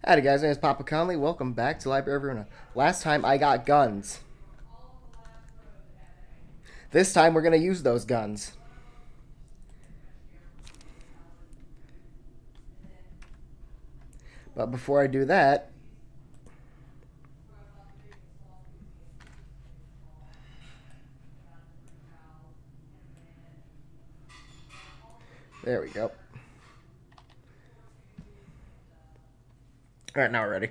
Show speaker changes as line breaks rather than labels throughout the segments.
Howdy guys, my name is Papa Conley. Welcome back to Library of Ruina. Last time I got guns. This time we're going to use those guns. But before I do that... There we go. Alright, now we're ready.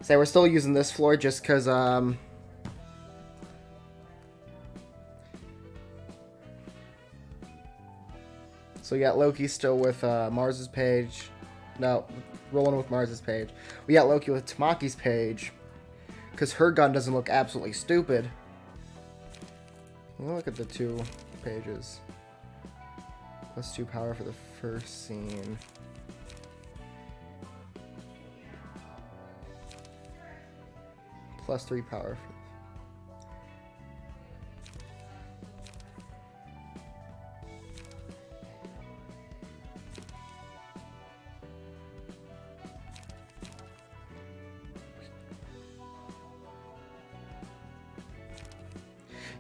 So we're still using this floor just because, So we got Loki still with Mars's page. No, rolling with Mars's page. We got Loki with Tamaki's page. Because her gun doesn't look absolutely stupid. Look at the two pages. +2 power for the first scene. +3 power.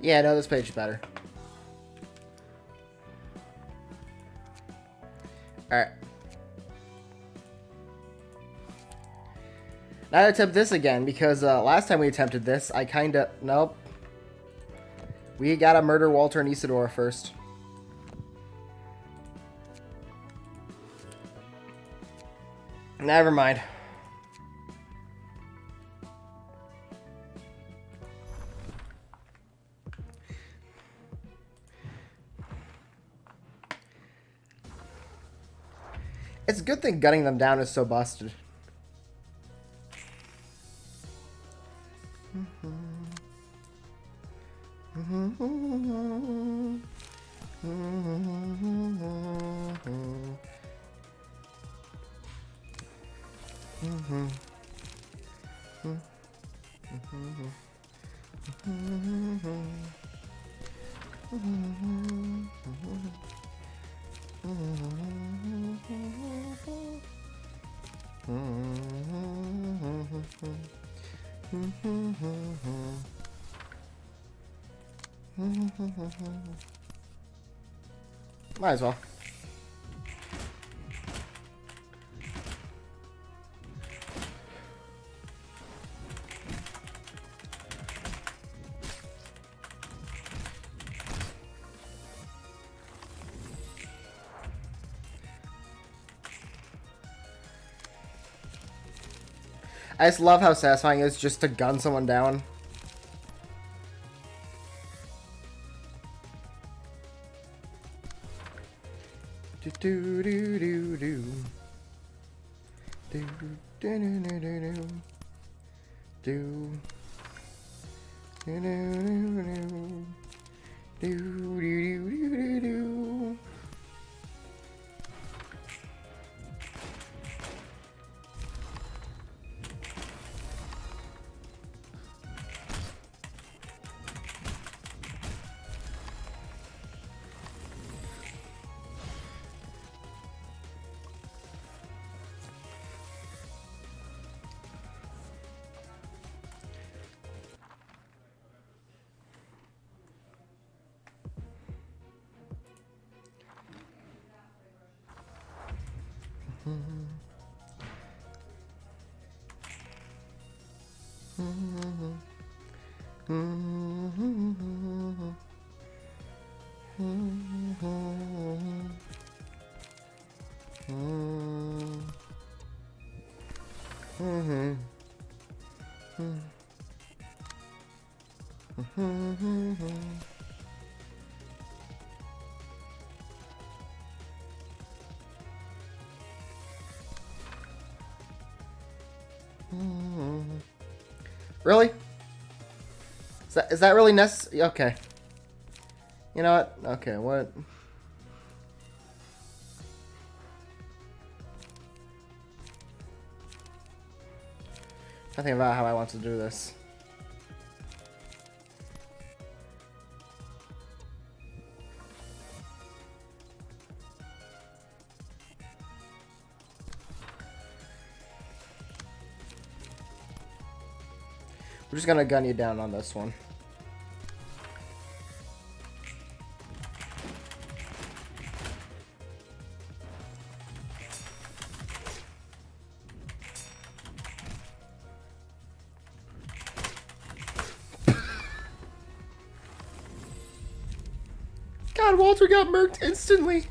Yeah, no, this page is better. Alright. Now I attempt this again, because last time we attempted this, I kinda... Nope. We gotta murder Walter and Isadora first. Never mind. It's a good thing gunning them down is so busted. Might as well. I just love how satisfying it is just to gun someone down. Do do do do do. Do do do do do do. Do. Do do do do. Do do do do do. Really? Is that really necessary? Okay. You know what? Okay, what? Nothing about how I want to do this. We're just gonna gun you down on this one. God, Walter got murked instantly.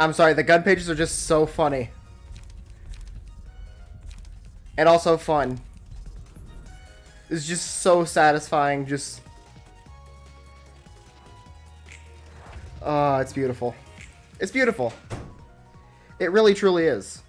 I'm sorry, the gun pages are just so funny. And also fun. It's just so satisfying, just... Oh, it's beautiful. It's beautiful. It really, truly is.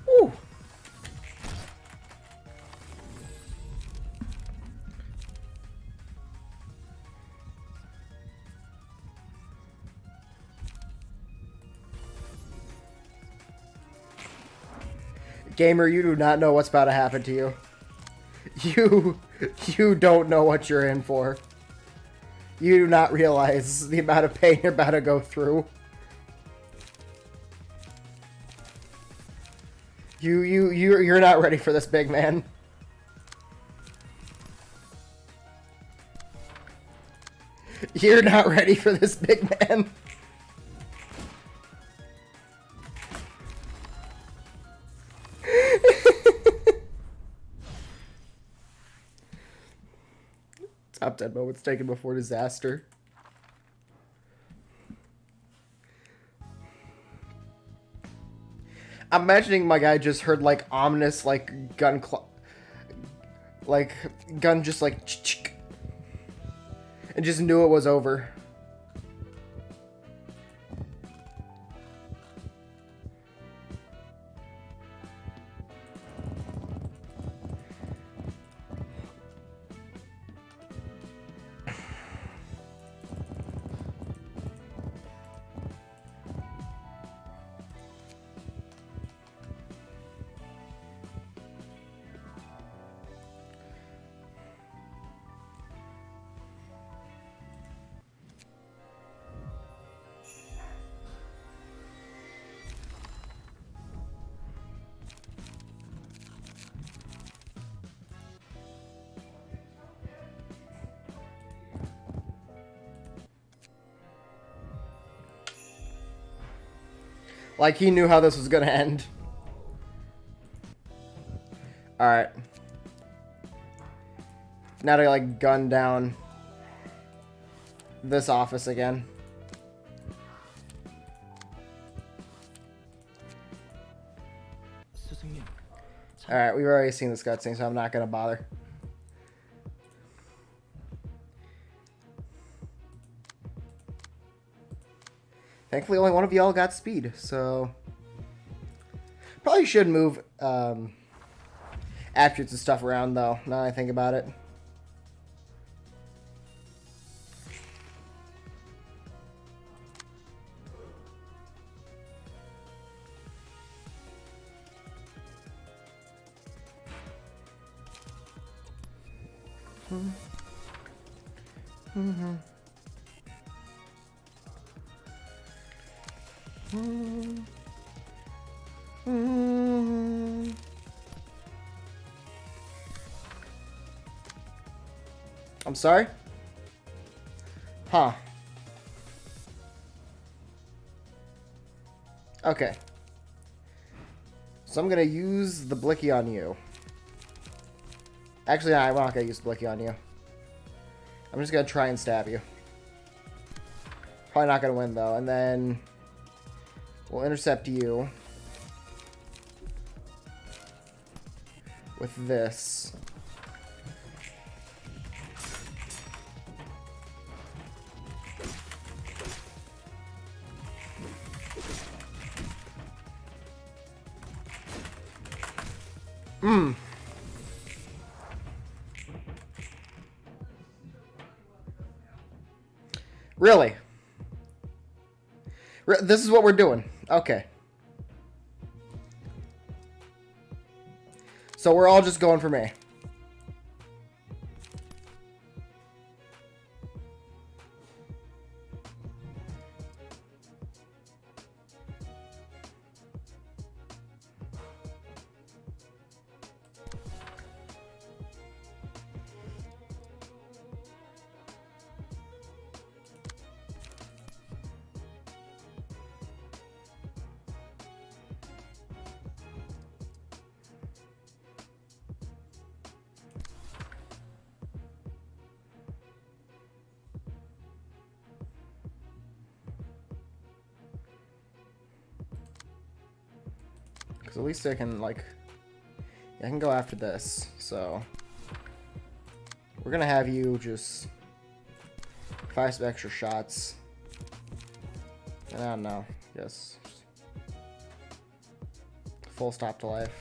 Ooh. Gamer, you do not know what's about to happen to you. You don't know what you're in for. You do not realize the amount of pain you're about to go through. You're not ready for this, big man. You're not ready for this, big man. Top 10 moments taken before disaster. I'm imagining my guy just heard like ominous like gun just like and just knew it was over. Like, he knew how this was gonna end. Alright. Now to, like, gun down this office again. Alright, we've already seen this cutscene, so I'm not gonna bother. Thankfully, only one of y'all got speed, so... Probably should move attributes and stuff around, though, now that I think about it. I'm sorry? Huh. Okay. So I'm gonna use the blicky on you. Actually, no, I'm not gonna use the blicky on you. I'm just gonna try and stab you. Probably not gonna win, though. And then we'll intercept you with this. Hmm. Really? This is what we're doing. Okay. So we're all just going for me. Because at least I can, like... I can go after this, so... We're gonna have you just... fire some extra shots. And I don't know. Yes. Full stop to life.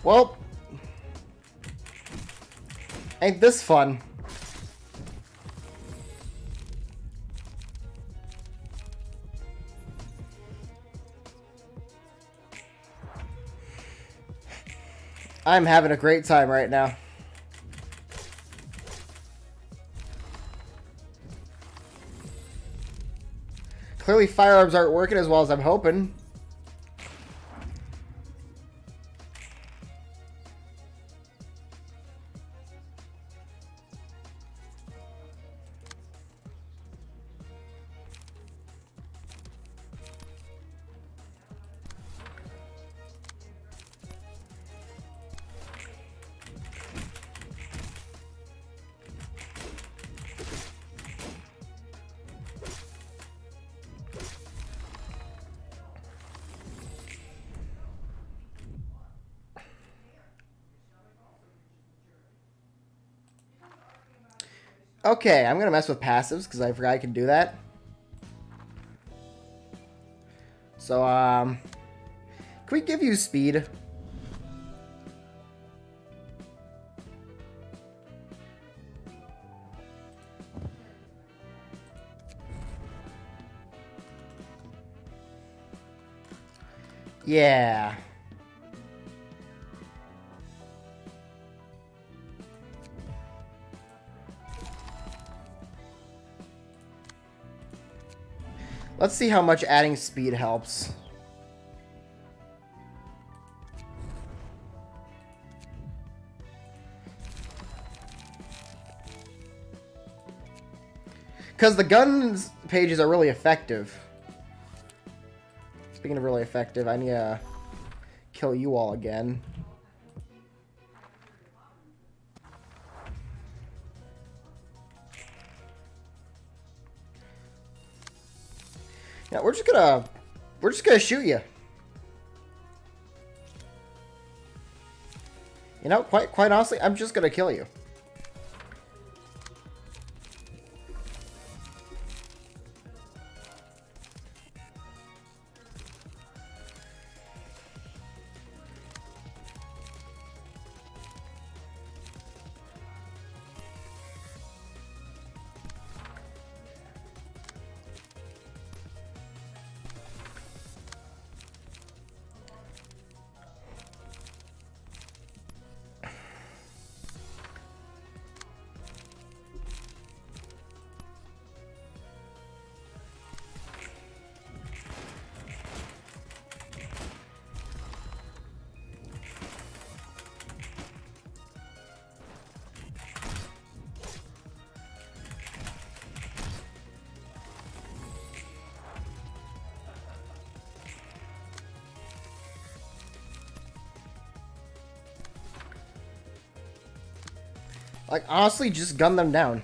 Well, ain't this fun? I'm having a great time right now. Clearly firearms aren't working as well as I'm hoping. Okay, I'm gonna mess with passives because I forgot I can do that. So, can we give you speed? Yeah. Let's see how much adding speed helps. Because the guns pages are really effective. Speaking of really effective, I need to kill you all again. Yeah, we're just gonna shoot you. You know, quite honestly, I'm just gonna kill you. Like, honestly, just gun them down.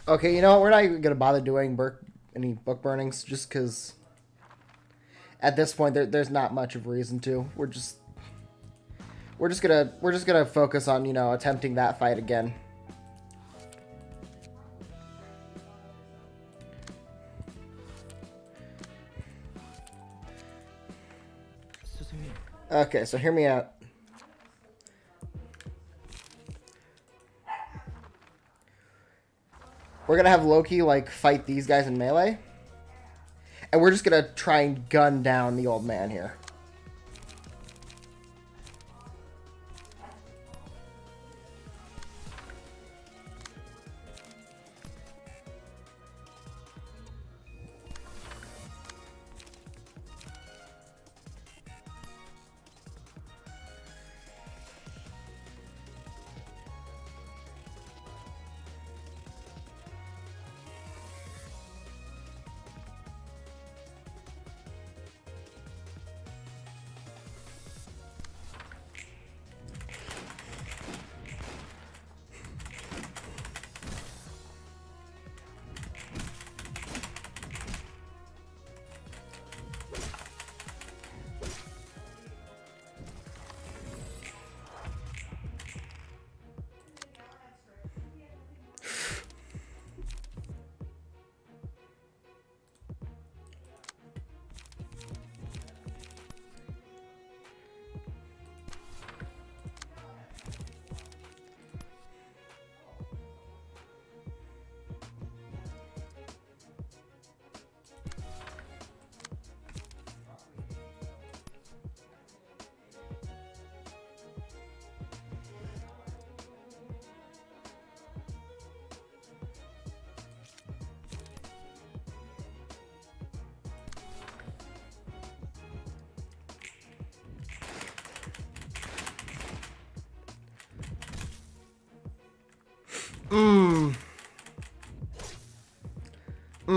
Okay, you know what? We're not even gonna bother doing any book burnings, just because at this point there's not much of a reason to. We're just gonna focus on, you know, attempting that fight again. Okay, so hear me out. We're gonna have Loki, like, fight these guys in melee. And we're just gonna try and gun down the old man here.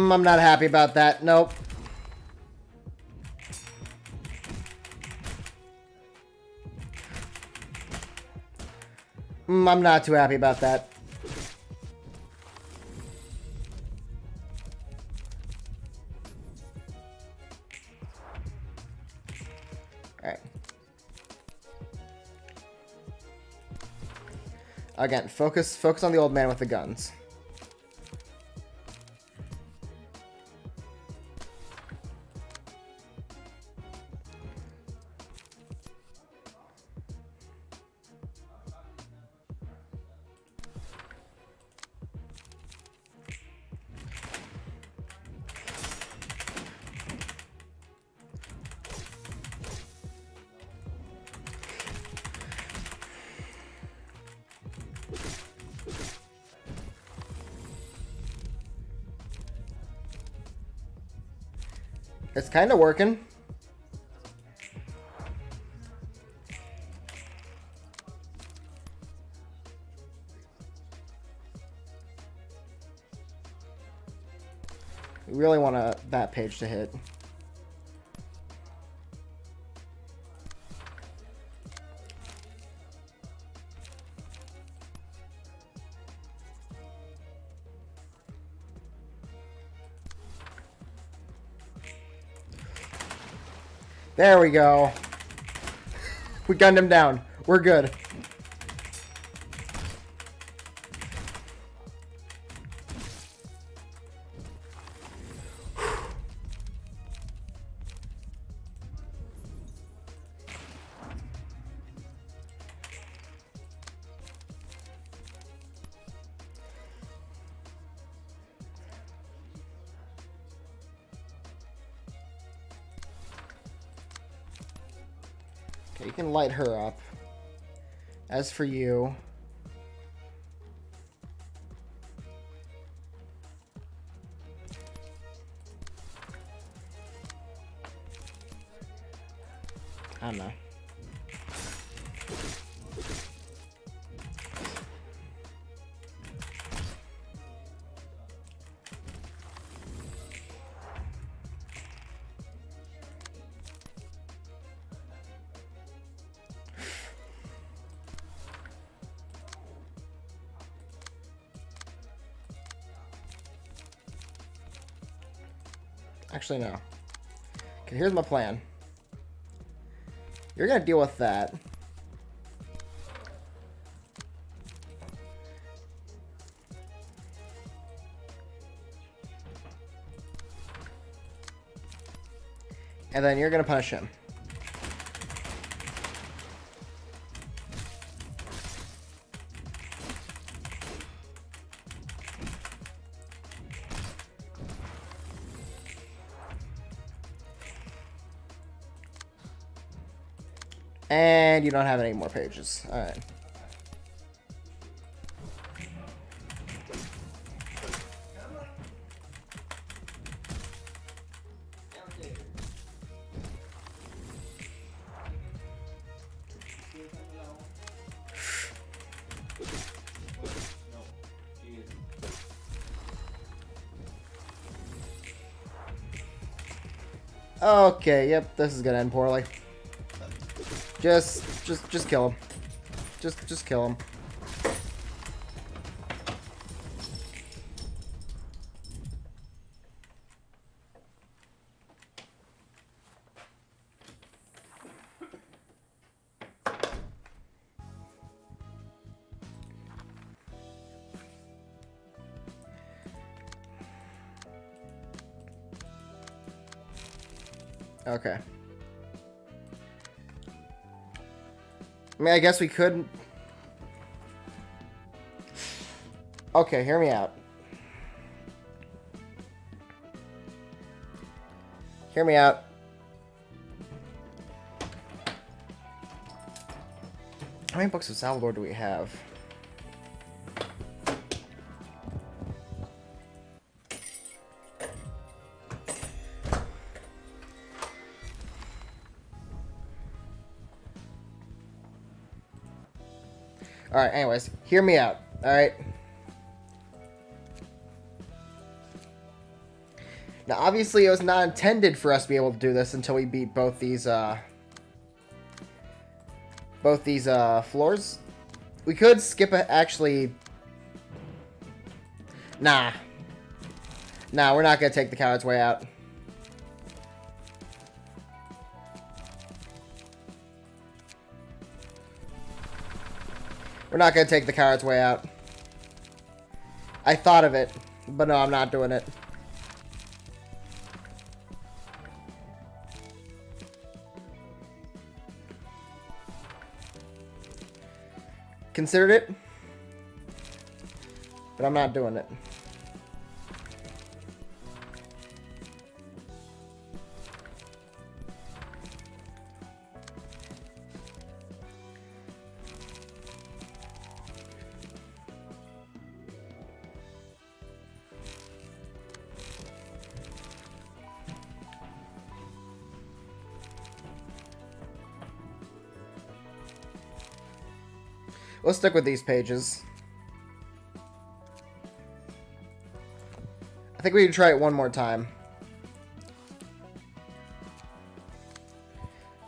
I'm not happy about that. Nope. I'm not too happy about that. Alright. Again, focus on the old man with the guns. It's kind of working. We really want that page to hit. There we go. We gunned him down. We're good. Okay, you can light her up. As for you... I don't know. Actually, no. Okay, here's my plan. You're gonna deal with that. And then you're gonna punish him. And you don't have any more pages. Alright. Okay, yep, this is gonna end poorly. Just kill him. Just kill him. Okay. I mean, I guess we could... Okay, hear me out. Hear me out. How many books of Salvador do we have? Alright, anyways, hear me out, alright? Now, obviously, it was not intended for us to be able to do this until we beat both these floors. We could skip actually... Nah. Nah, we're not gonna take the coward's way out. We're not gonna take the coward's way out. I thought of it, but no, I'm not doing it. Considered it, but I'm not doing it. We'll stick with these pages. I think we can try it one more time.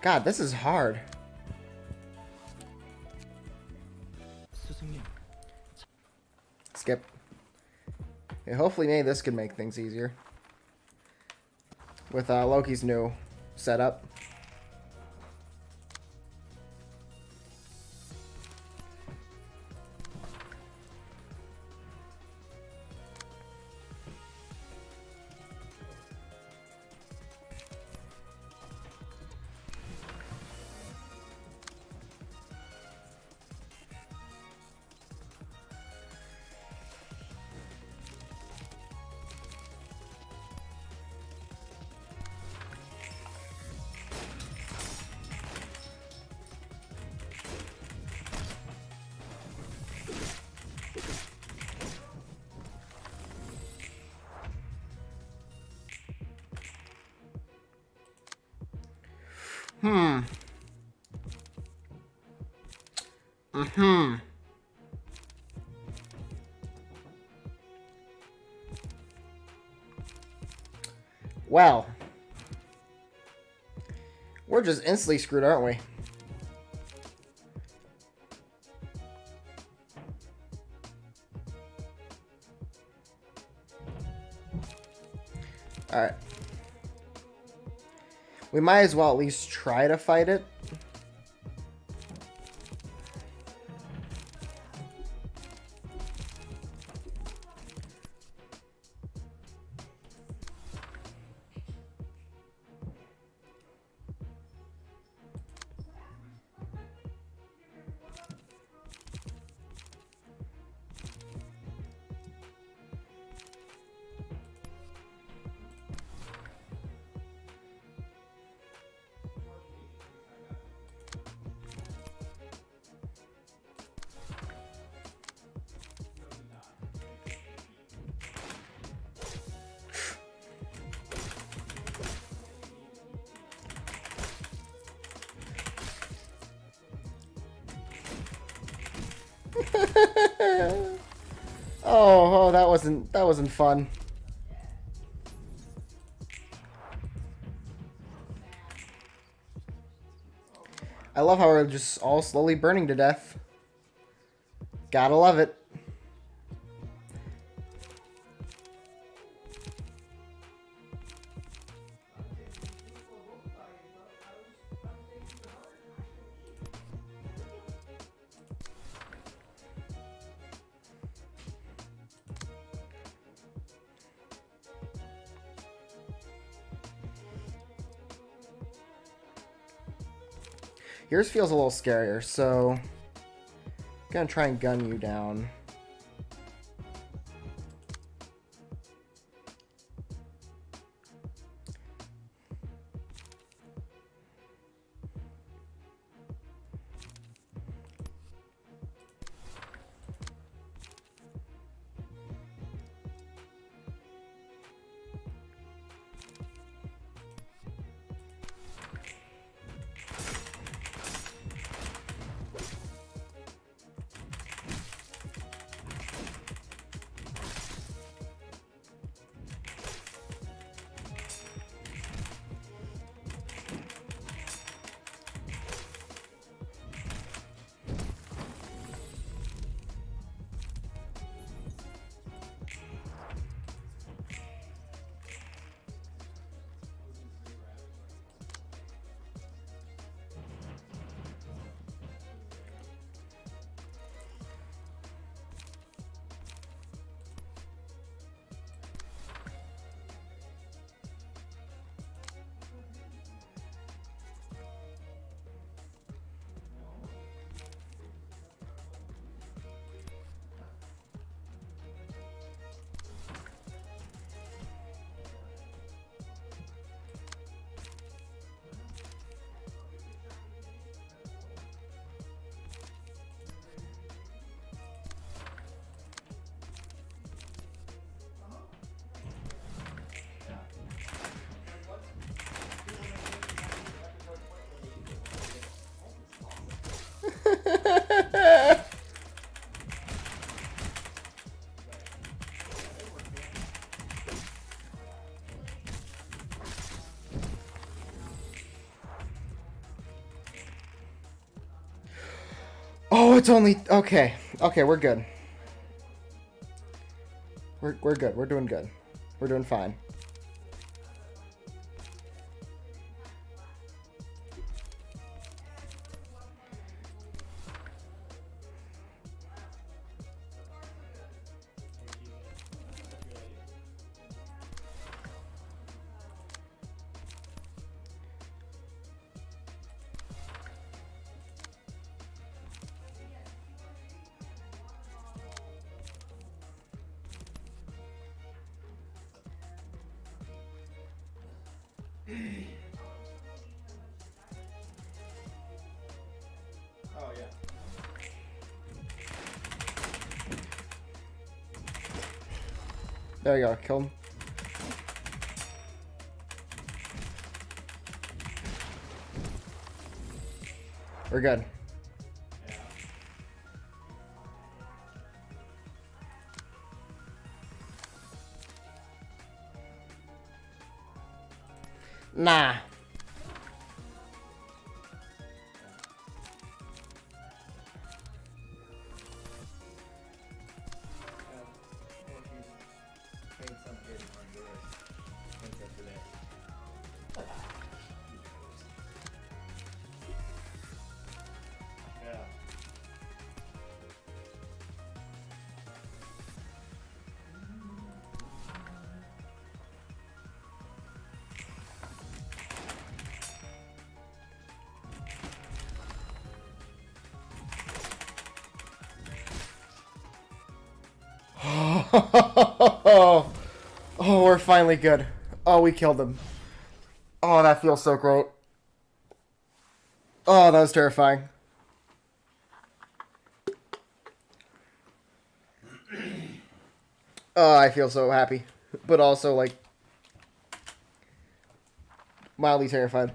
God, this is hard. Skip. Okay, hopefully maybe this can make things easier. With Loki's new setup. Well, we're just instantly screwed, aren't we? Alright. We might as well at least try to fight it. Oh, that wasn't fun. I love how we're just all slowly burning to death. Gotta love it. Yours feels a little scarier, so I'm gonna try and gun you down. Oh, it's only... Okay. Okay, we're good. We're good. We're doing good. We're doing fine. Oh, yeah. There you go. Kill him. We're good. Nah. Oh, we're finally good. Oh, we killed him. Oh, that feels so great. Oh, that was terrifying. Oh, I feel so happy. But also, like, mildly terrified.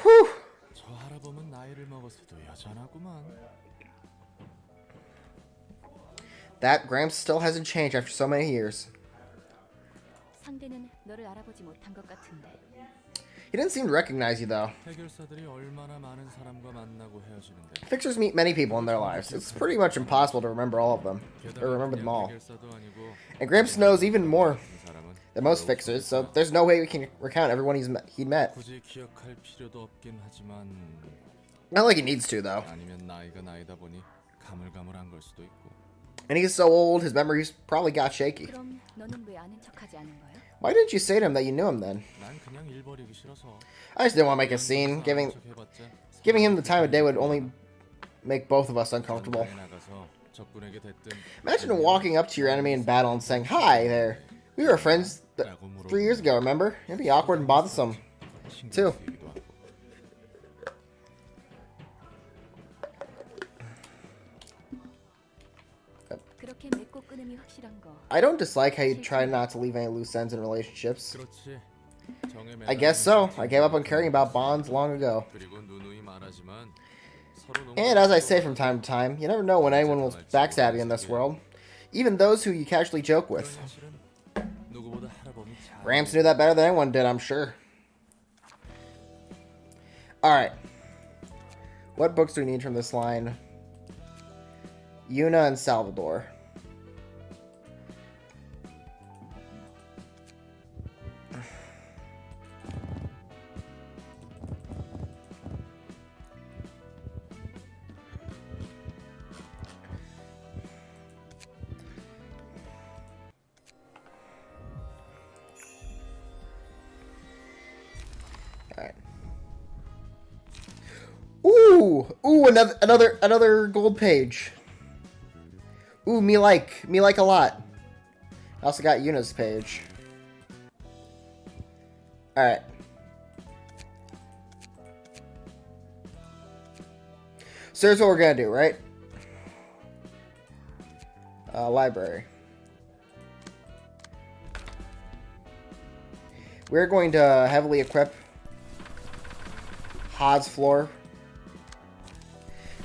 Whew. That Gramps still hasn't changed after so many years. He didn't seem to recognize you, though. Fixers meet many people in their lives. It's pretty much impossible to remember all of them, or remember them all. And Gramps knows even more than most fixers, so there's no way we can recount everyone he'd met. Not like he needs to, though. And he's so old, his memories probably got shaky. Why didn't you say to him that you knew him then? I just didn't want to make a scene. Giving him the time of day would only make both of us uncomfortable. Imagine walking up to your enemy in battle and saying, "Hi there. We were friends 3 years ago, remember?" It'd be awkward and bothersome, too. I don't dislike how you try not to leave any loose ends in relationships. I guess so. I gave up on caring about bonds long ago. And as I say from time to time, you never know when anyone will backstab you in this world. Even those who you casually joke with. Gramps knew that better than anyone did, I'm sure. Alright. What books do we need from this line? Yuna and Salvador. Ooh, another gold page. Ooh, me like a lot. I also got Yuna's page. Alright. So here's what we're gonna do, right? Library. We're going to heavily equip Hod's floor.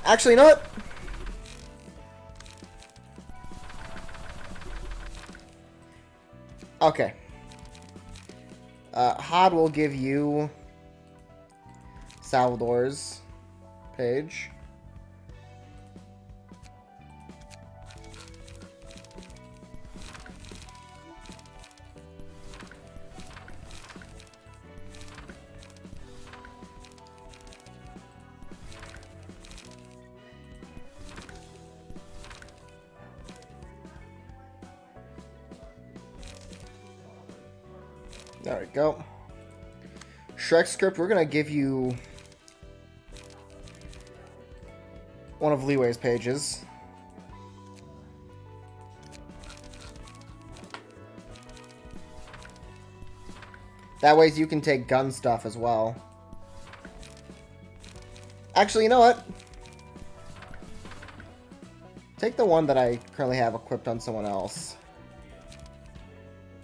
Actually, you know what? Okay. Hod will give you Salvador's page. There we go. Shrek script, we're gonna give you one of Leeway's pages. That way you can take gun stuff as well. Actually, you know what? Take the one that I currently have equipped on someone else.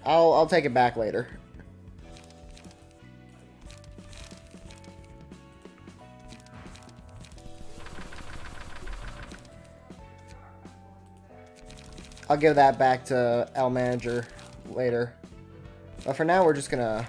I'll take it back later. I'll give that back to L Manager later. But for now, we're just gonna...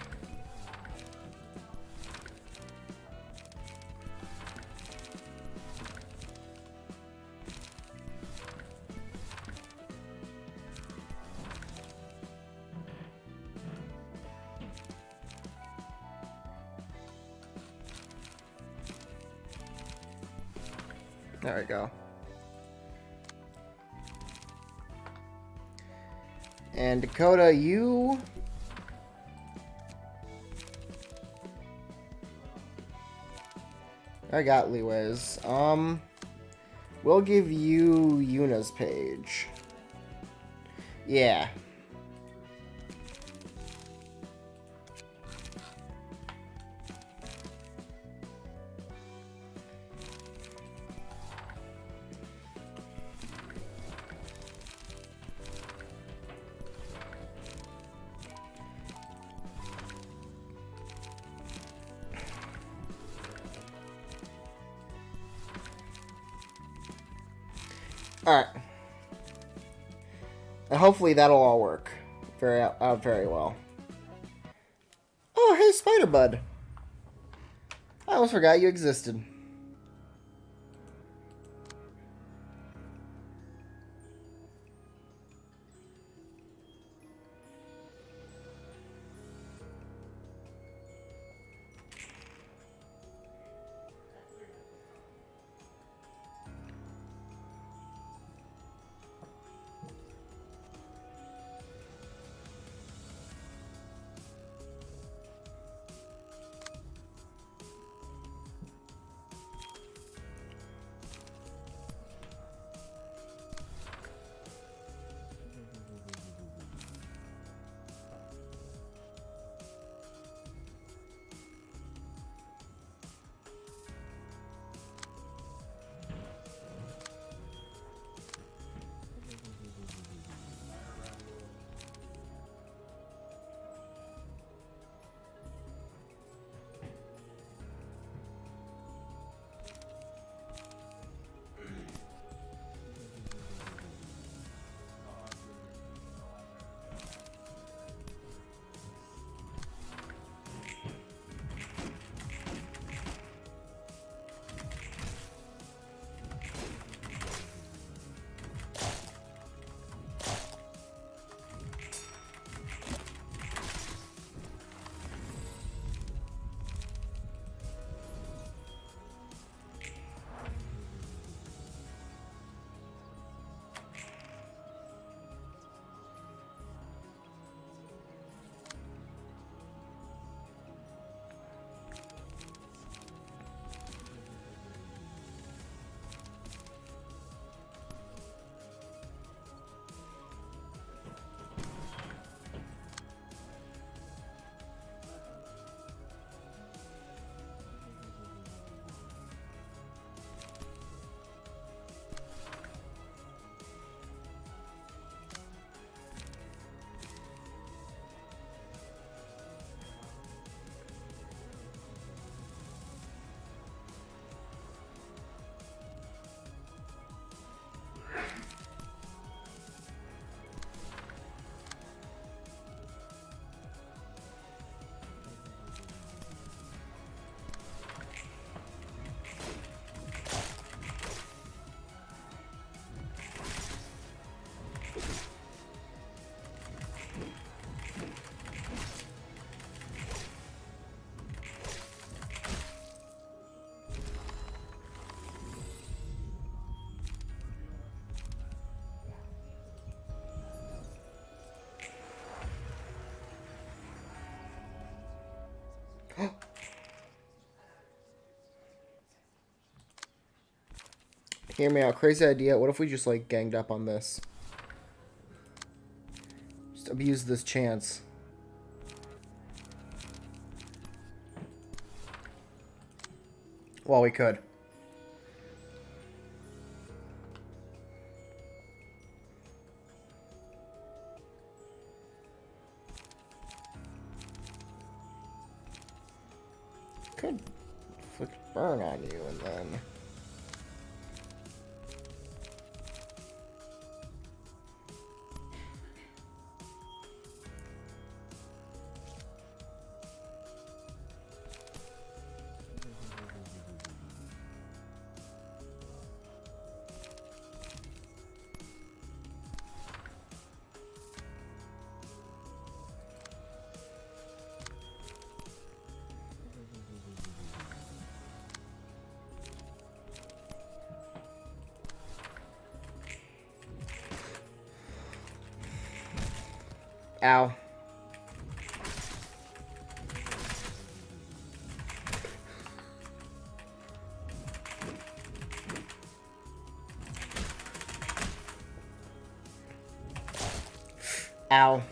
There we go. And Dakota, you... I got Leeway's. We'll give you Yuna's page. Yeah. Alright. And hopefully that'll all work very well. Oh, hey, Spider Bud. I almost forgot you existed. Hear me out. Crazy idea. What if we just, like, ganged up on this? Just abuse this chance. Well, we could. Could flick burn on you and then... Ow. Ow.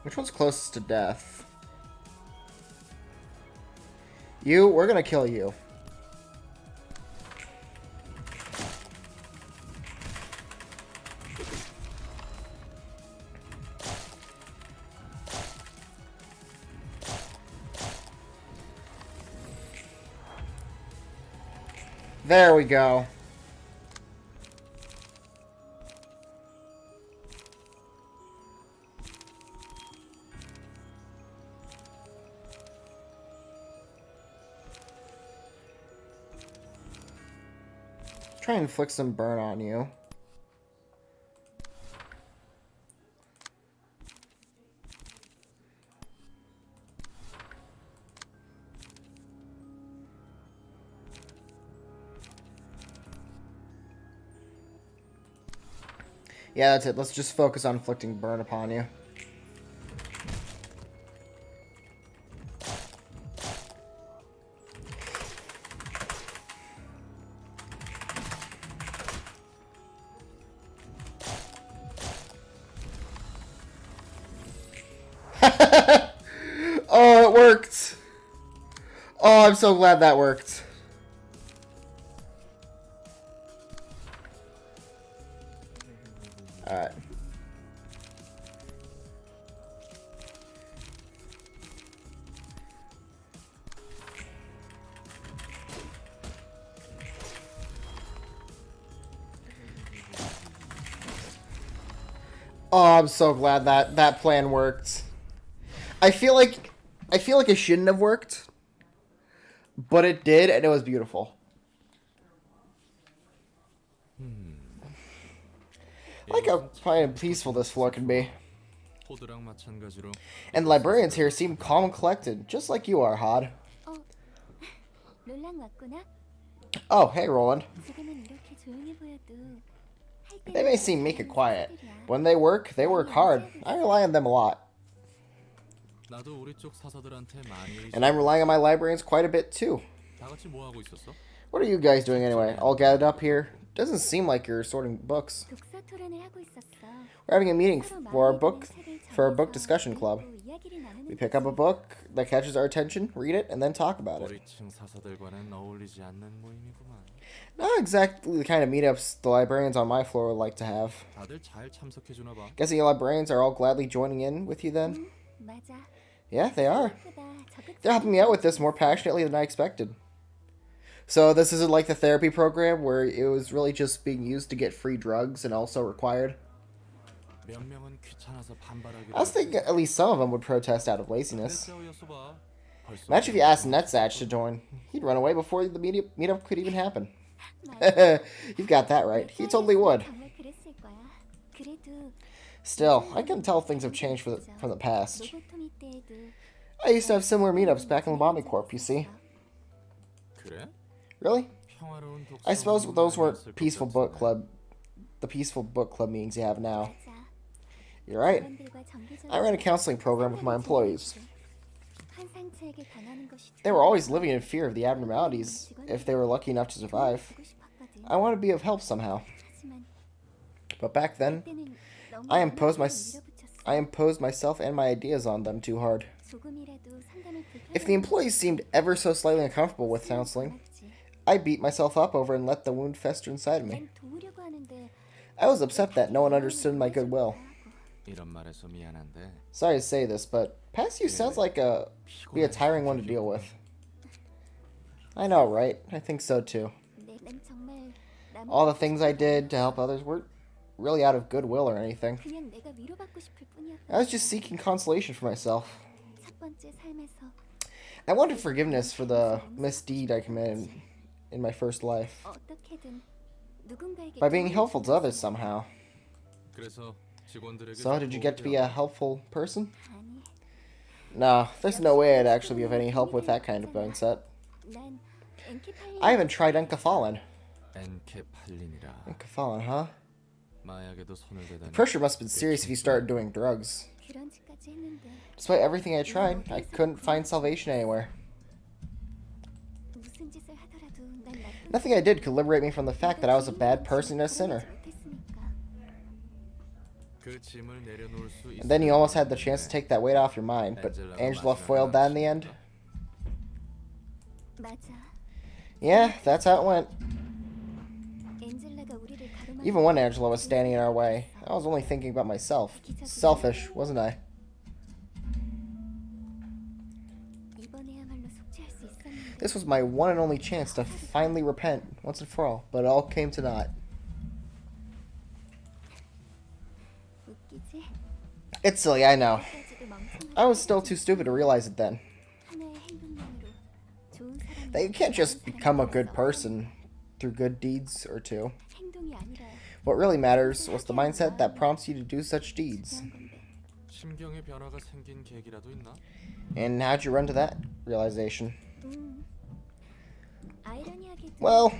Which one's closest to death? You? We're gonna kill you. There we go. Try and inflict some burn on you. Yeah, that's it. Let's just focus on inflicting burn upon you. Oh, it worked. Oh, I'm so glad that worked. Alright. Oh, I'm so glad that that plan worked. I feel like it shouldn't have worked, but it did, and it was beautiful. I like how quiet and peaceful this floor can be. And the librarians here seem calm and collected, just like you are, Hod. Oh, hey, Roland. They may seem meek and quiet, but when they work hard. I rely on them a lot. And I'm relying on my librarians quite a bit, too. What are you guys doing anyway? All gathered up here? Doesn't seem like you're sorting books. We're having a meeting for our book discussion club. We pick up a book that catches our attention, read it, and then talk about it. Not exactly the kind of meetups the librarians on my floor would like to have.
다들 잘 참석해 주나 봐.
Guessing your librarians are all gladly joining in with you then?
맞아.
Yeah, they are.
생각보다
They're helping me out with this more passionately than I expected. So this isn't like the therapy program where it was really just being used to get free drugs and also required.
몇 명은 귀찮아서 반발하기도
I was thinking at least some of them would protest out of
했어.
laziness.
냈어였어 봐. 벌써
Imagine if you asked Netsatch to join. He'd run away before the meetup could even happen. You've got that right. He totally would.
정말 그랬을 거야. 그래도
Still, I can tell things have changed from the past.
로보토미 때에도
I used to have similar meetups back in the Bombing Corps, you see.
그래?
Really?
평화로운 독서
I suppose those weren't
모임이었을
peaceful
것
book
같은데.
club, the peaceful book club meetings you have now.
맞아.
You're right.
직원들과 정기적으로
I ran a counseling program with my employees.
한 상처에게 당하는 것이
They were always living in fear of the abnormalities if they were lucky enough to survive.
보고 싶었거든.
I wanted to be of help somehow.
하지만
But back then,
그때는 너무
I imposed
많은
my-
걸 밀어붙였어.
I imposed myself and my ideas on them too hard.
조금이라도 상담을
If the employees seemed ever so slightly uncomfortable with counseling, I beat myself up over and let the wound fester inside of me.
난 도우려고 하는데
I was upset that no one understood my goodwill.
이런 말해서 미안한데
Sorry to say this, but past you sounds like be a tiring one to deal with. I know, right? I think so too.
난 정말 남
All the things I did to help others weren't really out of goodwill or anything.
그냥 내가 위로받고 싶을 뿐이었거든.
I was just seeking consolation for myself.
첫 번째 삶에서
I wanted forgiveness for the misdeed I committed in my first life
어떻게든 누군가에게
by being
도움을
helpful to
주고
others somehow.
그래서 직원들에게
So, did you get to be a helpful person?
아니,
No, there's no way I'd actually be of any help with that kind of mindset.
난 엔키팔린
I haven't tried enkephalin.
엔케팔린이라
Enkephalin, huh?
마약에도 손을 대다니
Pressure must have been serious if you started doing drugs.
그런 짓까지 했는데
Despite everything I tried, I couldn't find salvation anywhere.
무슨 짓을 하더라도 난 나쁜
Nothing I did could liberate me from the fact that I was a bad person and a sinner.
못했으니까.
그 짐을 내려놓을 수
And then you almost had the
있었는데
chance to take that weight off your mind, but Angela foiled that in the end.
맞아.
Yeah, that's how it went.
엔젤라가 우리를 가로막는
Even when Angela was standing in our way, I was only thinking about myself. Selfish, wasn't I?
이번에야말로 속죄할 수 있었는데
This was my one and only chance to finally repent once and for all, but it all came to naught.
웃기지?
It's silly, I know.
까지도 멍청한
I was still too stupid to realize it then.
하나의 행동만으로 좋은 사람이
That you can't just
되는
become a
사람이
good
없어.
person through good deeds or two.
행동이 아니라
What really matters was the mindset that prompts you to do such deeds.
중요한 건데.
심경의 변화가 생긴 계기라도 있나?
And how'd you run to that realization?
아이러니하게도
Well,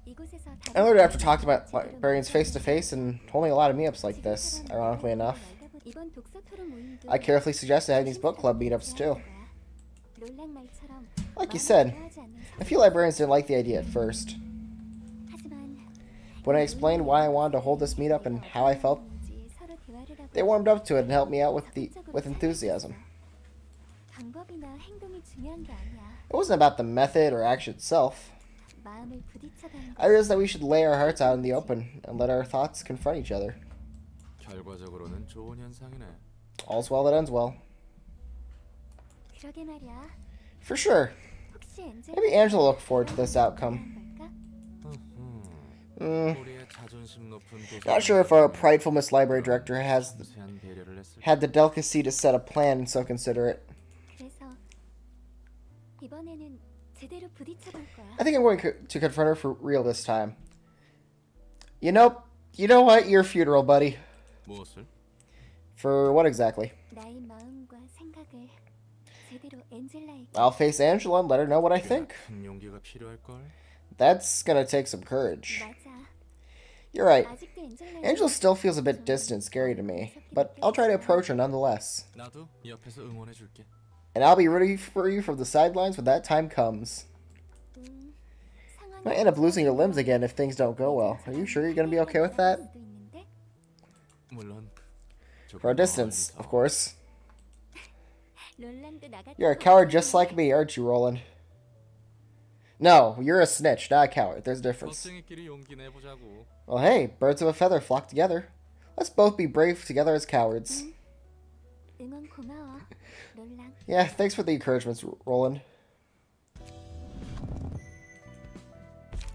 이곳에서
I learned after talking to my librarians face to face and holding a lot of meetups like this, ironically enough.
이번 독서 토론 모임도
I carefully suggested having these book club meetups too.
롤랑 말처럼
Like you
마음을
said,
대하지 않는
a few librarians didn't like the idea at first.
하지만
When I explained why I wanted to hold this meetup and how I felt,
서로 대화를 하고
they warmed up to it and helped me out with enthusiasm.
방법이나 행동이 중요한 게 아니야.
It wasn't about the method or action itself.
마음을 부딪혀가는
I realized that we should lay our hearts out in the open and let our thoughts confront each other.
결과적으로는 좋은 현상이네.
All's well that ends well.
그러게 말이야.
For sure.
혹시 엔젤
Maybe Angela looked forward to this outcome.
우리의 자존심 높은
Not sure if our prideful Miss Library Director
세한 배려를 했을
had the delicacy to set a plan so considerate.
그래서 이번에는 제대로 부딪혀볼 거야.
I think I'm going to confront her for real this time. You know what? Your funeral, buddy.
무엇을?
For what exactly?
나의 마음과 생각을 제대로 엔젤라에게
I'll face Angela and let her know what I think.
큰 용기가 필요할 걸.
That's gonna take some courage.
맞아.
You're right.
아직도 엔젤라에게
Angela still feels a bit distant and scary to me, but I'll try to approach her nonetheless.
나도 옆에서 응원해 줄게.
And I'll be ready for you from the sidelines when that time comes. You might end up losing your limbs again if things don't go well. Are you sure you're gonna be okay with that?
물론.
For a distance, of course.
롤랑도 나 같은
You're a coward just like me, aren't you, Roland? No, you're a snitch, not a coward. There's a difference.
겁쟁이끼리 용기 내보자고.
Well, hey, birds of a feather flock together. Let's both be brave together as cowards.
응원 고마워. 롤랑.
Yeah, thanks for the encouragements, Roland.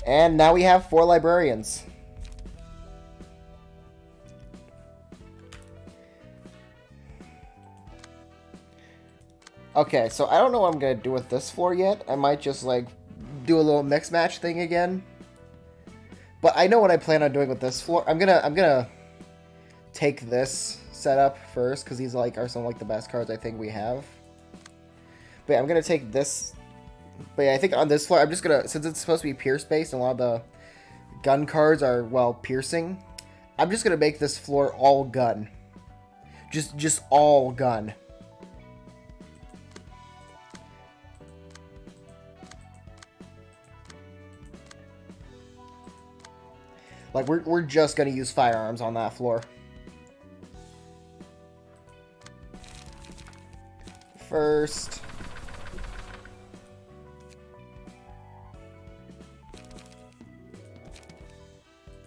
And now we have 4 librarians. Okay, so I don't know what I'm gonna do with this floor yet. I might just like do a little mix match thing again. But I know what I plan on doing with this floor. I'm gonna take this setup first because these like are some like the best cards I think we have. But yeah, I'm gonna take this. But yeah, I think on this floor I'm just gonna, since it's supposed to be pierce based and a lot of the gun cards are well piercing, I'm just gonna make this floor all gun. Just all gun. Like, we're just gonna use firearms on that floor. First.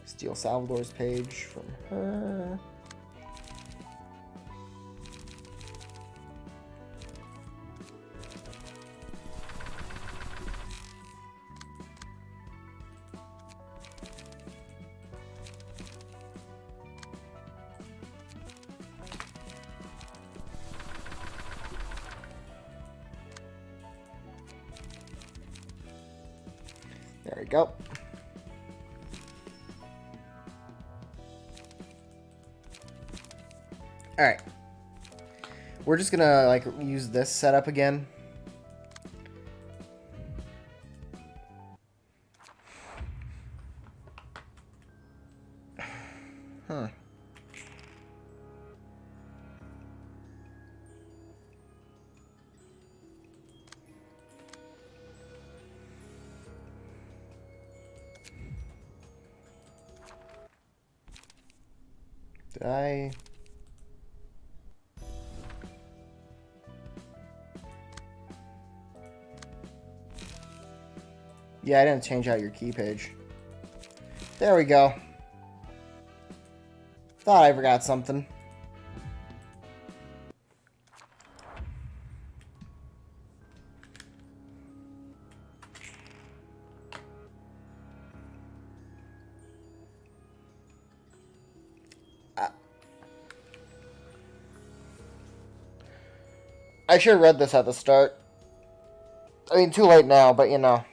Steal Salvador's page from her. There we go. Alright. We're just gonna, like, use this setup again. Huh. Did I... Yeah, I didn't change out your key page. There we go. Thought I forgot something. I should have read this at the start. I mean, too late now, but you know.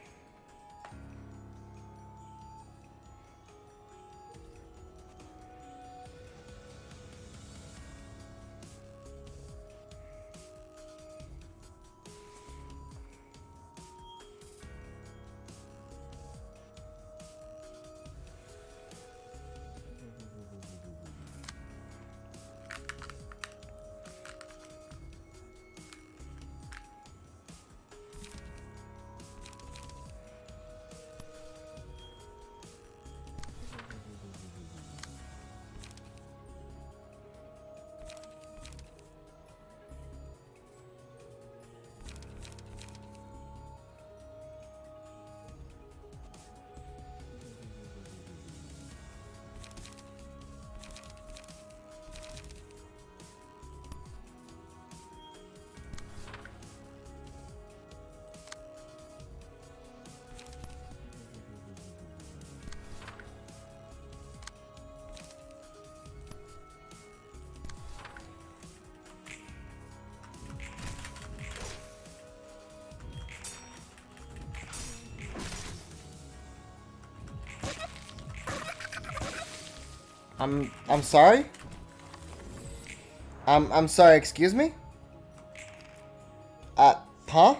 I'm sorry? I'm sorry, excuse me? Huh?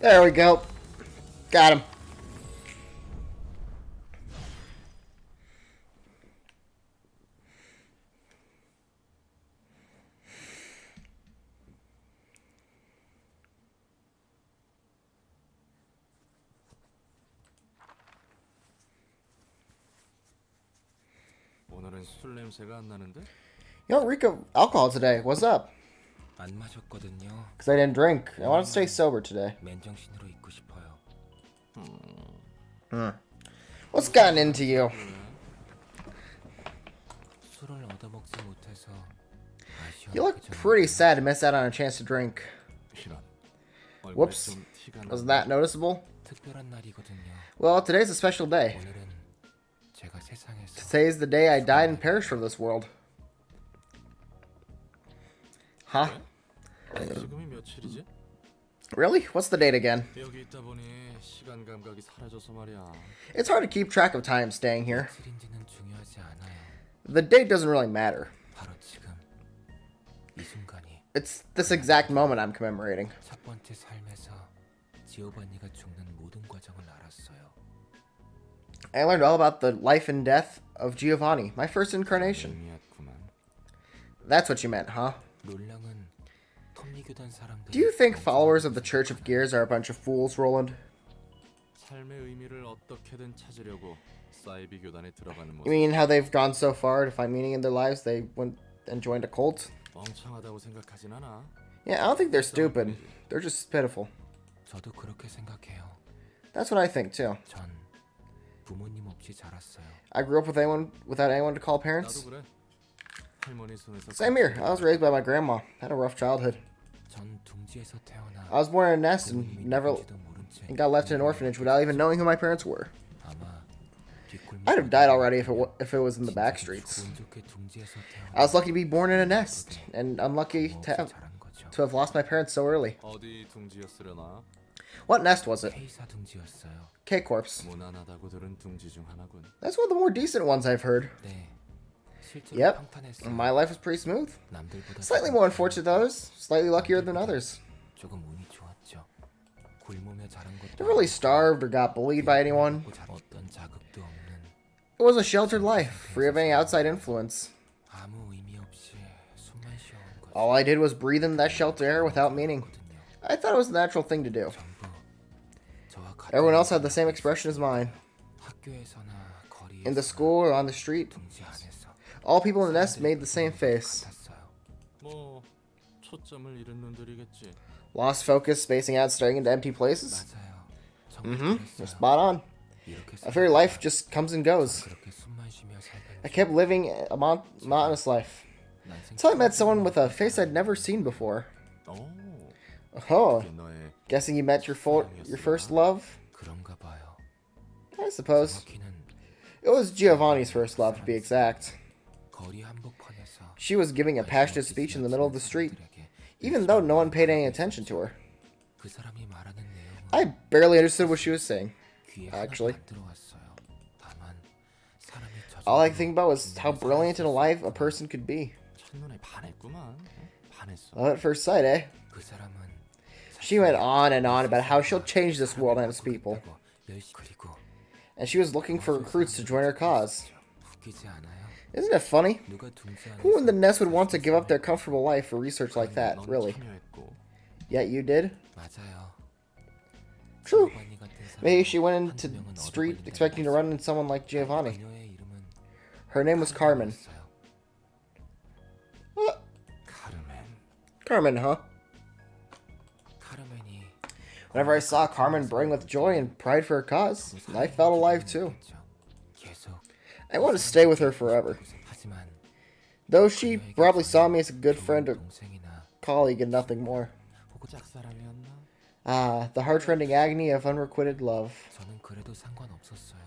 There we go. Got him.
오늘은 술 냄새가 안 나는데?
You don't reek of alcohol today. What's up?
안 마셨거든요.
Because I didn't drink. I want to stay sober today.
맨정신으로 있고 싶어요.
What's gotten into you?
술을 얻어먹지 못해서
You look pretty sad to miss out on a chance to drink.
이런. 얼굴에
Whoops.
좀 티가
Was
나네.
that noticeable?
특별한 날이거든요.
Well, today's a special day.
오늘은 제가 세상에서
Today's the day I died and perished from this world. Huh?
지금이 며칠이지?
Really? What's the date again?
여기 있다 보니 시간 감각이 사라져서 말이야.
It's hard to keep track of time staying here.
며칠인지는 중요하지 않아요.
The date doesn't really matter.
바로 지금 이 순간이
It's this exact moment I'm commemorating.
첫 번째 삶에서 지오바니가 죽는 모든 과정을 알았어요.
I learned all about the life and death of Giovanni, my first incarnation.
의미였구만.
That's what you meant, huh?
롤랑은 톱니교단 사람들이
Do you think followers of the Church of Gears are a bunch of fools, Roland?
삶의 의미를 어떻게든 찾으려고 사이비 교단에 들어가는
You
모습.
mean how they've gone so far to find meaning in their lives they went and joined a cult?
멍청하다고 생각하진 않아.
Yeah, I don't think they're stupid. They're just pitiful.
저도 그렇게 생각해요.
That's what I think too.
전 부모님 없이 자랐어요.
I grew up with anyone without anyone to call
나도
parents.
그래. 할머니 손에서.
Same here. I was raised by my grandma. Had a rough childhood.
전 둥지에서 태어나
I was born in a nest and
부모님이
never
누군지도 모른 채
and got left in an orphanage without even knowing who my parents were.
아마 뒷골목
I'd have died already if it was in the back streets.
운 좋게 둥지에서
I
태어나
was lucky to be born in a nest and unlucky
없이
to
자란 거죠.
have lost my parents so early.
어디 둥지였으려나?
What nest was it?
K사 둥지였어요.
K Corpse.
무난하다고 들은 둥지 중 하나군.
That's one of the more decent ones I've heard.
네. 실제로
Yep.
평탄했어요.
My life was pretty smooth.
남들보다
Slightly more unfortunate than others. Slightly luckier than others.
조금 운이 좋았죠. 굶으며 자란 것도
Never really starved or got bullied by anyone.
어떤 자극도 없는
It was a sheltered life, free of any outside influence.
아무 의미 없이 숨만 쉬어온 거죠.
All I did was breathe in that sheltered air without meaning. I thought it was the natural thing to do.
전부 저와 같은
Everyone else had the same expression as mine.
학교에서나 거리에서
In the school or on the street,
둥지 안에서
all people in the nest made the same face.
같았어요.
뭐 초점을 잃은 놈들이겠지.
Lost focus, spacing out, staring into empty places.
맞아요. 정말
You're
그랬어요.
spot on.
이렇게
I figure life just comes and goes.
그렇게 숨만 쉬며 살던
I kept living a monotonous life.
난
Until I met someone with a face I'd never seen before.
오,
Oh,
그게 너의
guessing you met your first love?
그런가 봐요.
I suppose.
정확히는
It was Giovanni's first love, to be exact.
거리 한복판에서
She was giving a passionate speech in the middle of the street, even though no one paid any attention to her.
그 사람이 말하는 내용은
I barely understood what she was saying.
귀에
actually.
하나도 안 들어왔어요. 다만 사람이
All I could think about was how brilliant and alive a person could be.
첫눈에 반했구만. 반했어.
Love at first sight, eh?
그 사람은
She went on and on about how she'll change this world and its people.
그리고
And she was looking for recruits to join her cause.
웃기지 않아요?
Isn't it funny?
누가 둥지
Who in
안에서
the nest would want to give up their comfortable life for research like that,
넌
really?
참여했고.
Yet you did?
맞아요.
True.
지오바니 같은 사람
Maybe she went into
한
the
명은
street
얻어걸린
expecting to
데가
run into someone like Giovanni.
그녀의 이름은
Her name was Carmen.
카르멘이었어요.
카르멘.
Carmen, huh?
카르멘이
Whenever I saw Carmen bring with joy and pride for her cause, I felt alive too.
계속
I wanted to stay with her forever.
하지만
Though she probably saw me as a good friend or
동생이나
colleague and nothing more.
짝사랑이었나?
Ah, the heart-rending agony of unrequited love.
저는 그래도 상관없었어요.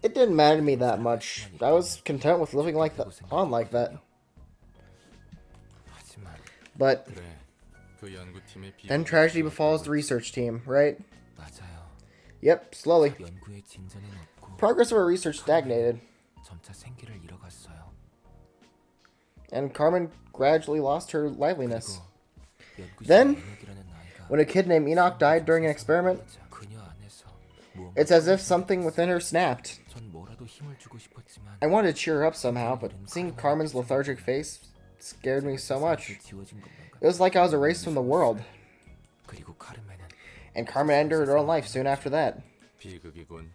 It didn't matter to me that much. I was content with living like that, on like that.
하지만
But
그래. 그 연구팀의 비.
then tragedy befalls the research team, right?
맞아요.
Yep, slowly.
연구의 진전은 없고
Progress of our research stagnated,
점차 생기를 잃어갔어요.
and Carmen gradually lost her liveliness.
그리고 연구실
Then-
영역이라는 나이가
When a kid named Enoch died during an experiment,
그녀 안에서 무언가
it's as if something within her snapped.
전 뭐라도 힘을 주고 싶었지만
I wanted to cheer her up somehow, but seeing Carmen's lethargic face scared me so much.
지워진 것만
It was like I was erased from the world.
그리고 카르멘은
And Carmen ended her own life soon after that.
비극이군.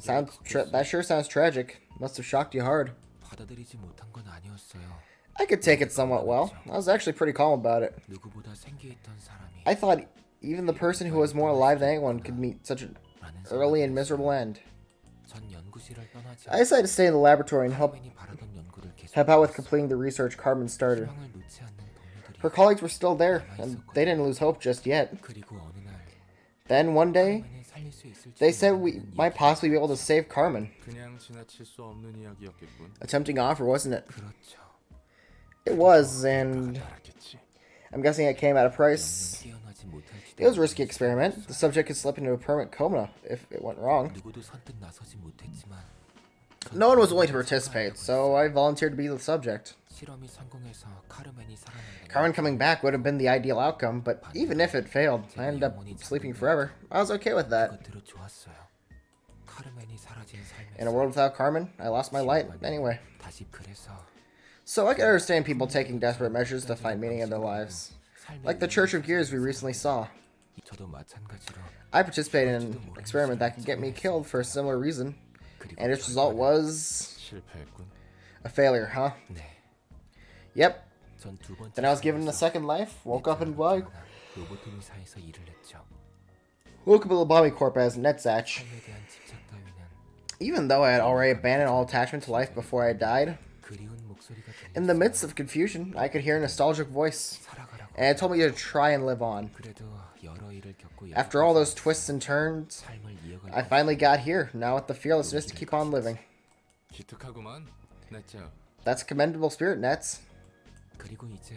That sure sounds tragic. Must have shocked you hard.
받아들이지 못한 건 아니었어요.
I could take it somewhat well. I was actually pretty calm about it.
누구보다 생기있던 사람이
I thought even the person who was more alive than anyone could meet such an early and miserable end.
전 연구실을 떠나지
I decided to stay in the laboratory and help
카르멘이 바라던 연구를 계속
out with completing the research Carmen started.
희망을 놓지 않는 동료들이
Her colleagues were still there, and they didn't lose hope just yet.
그리고 어느 날
Then one day,
카르멘을 살릴 수 있을지
they said we might possibly be able to save Carmen.
그냥 지나칠 수 없는 이야기였겠군.
A tempting offer, wasn't it?
그렇죠.
It was, and
알았겠지.
I'm guessing it came at a price.
깨어나지 못할지도
It was a risky experiment. The subject could slip into a permanent coma if it went wrong.
누구도 선뜻 나서지 못했지만
No one was willing to participate, so I volunteered to be the subject.
실험이 성공해서 카르멘이 살아난다면
Carmen coming back would have been the ideal outcome, but even if it failed, I ended up sleeping forever. I was okay with that.
그것대로 좋았어요. 카르멘이 사라진
In a
삶에서
world without Carmen, I lost my light anyway.
다시 그래서
So I can understand people taking desperate measures to find meaning in their lives. Like the Church of Gears we recently saw.
저도 마찬가지로
I participated in an experiment that could get me killed for a similar reason, and its result was
실패했군.
a failure, huh?
네.
Yep.
전 두 번째
Then I was given a second life, woke up in like
로봇 회사에서 일을 했죠.
woke up in the Bobby Corp as Netzach.
삶에 대한 집착 따위는
Even though I had already abandoned all attachment to life before I died,
그리운 목소리가
in the
들렸어요.
midst of confusion, I could hear a nostalgic voice,
살아가라고.
and it told me to try and live on.
그래도 여러 일을 겪고
After all those twists and turns,
삶을 이어갈
I finally got here, now with the fearlessness to keep on living.
기특하구만. 넷째.
That's a commendable spirit, Nets.
그리고 이제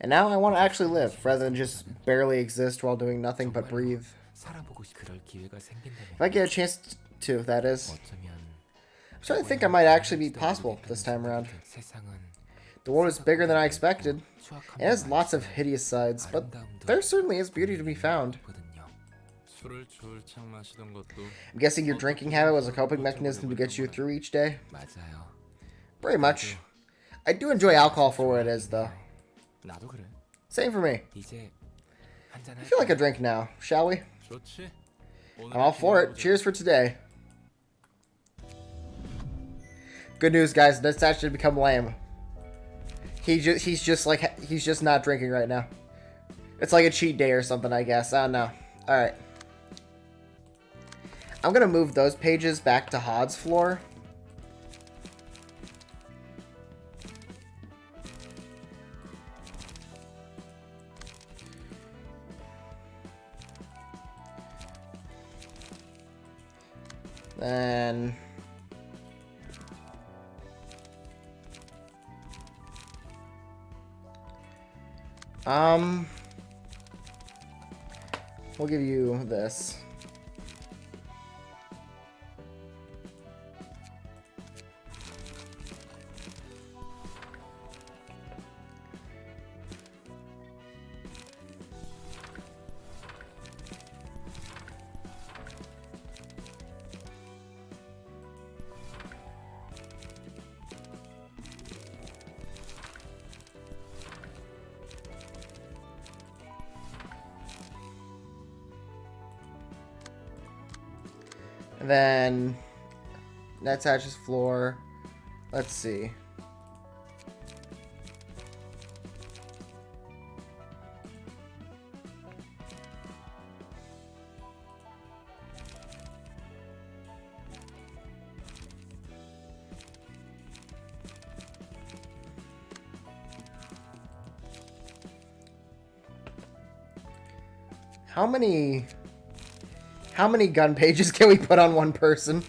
And now I want to actually live, rather than just barely exist while doing nothing but breathe.
살아보고 그럴 기회가 생긴다면
If I get a chance to, that is.
어쩌면
I'm starting to think I might actually be possible this time around.
세상은
The world is bigger than I expected.
추악한
It has lots of hideous sides, but there certainly is beauty to be found.
거든요.
술을 줄창 마시던 것도
I'm guessing your drinking habit was a coping mechanism to get you through each day?
맞아요.
Pretty much. I do enjoy alcohol for what it is, though.
나도 그래.
Same for me.
이제 한잔
I feel like a drink now, shall we?
좋지.
I'm all for it. Cheers for today. Good news, guys. That's actually become lame. He's just not drinking right now. It's like a cheat day or something, I guess. I don't know. All right. I'm gonna move those pages back to Hod's floor. Then we'll give you this. And then that attaches floor. Let's see. How many gun pages can we put on one person?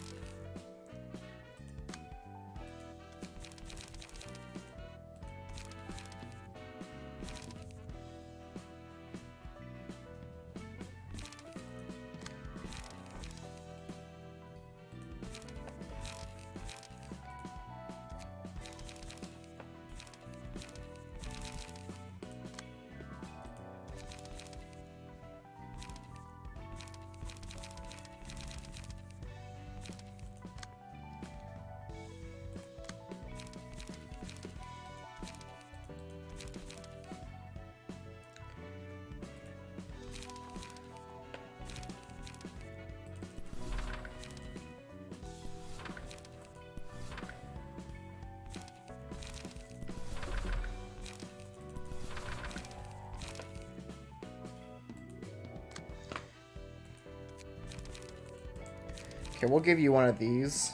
Okay, we'll give you one of these.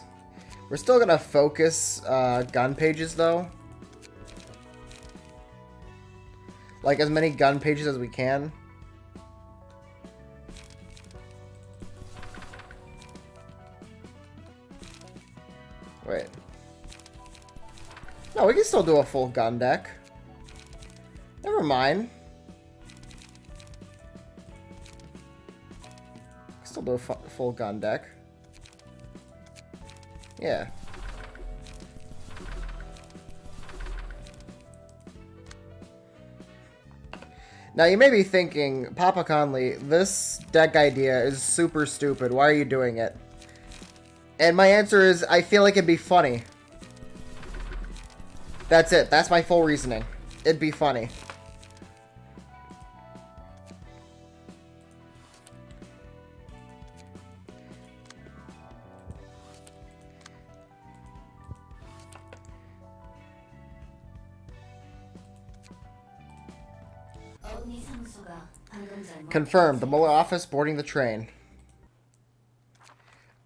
We're still gonna focus gun pages though. Like as many gun pages as we can. Wait. No, we can still do a full gun deck. Never mind. Still do a full gun deck. Yeah. Now you may be thinking, Papa Conley, this deck idea is super stupid. Why are you doing it? And my answer is, I feel like it'd be funny. That's it. That's my full reasoning. It'd be funny. Confirmed. The Muller office boarding the train.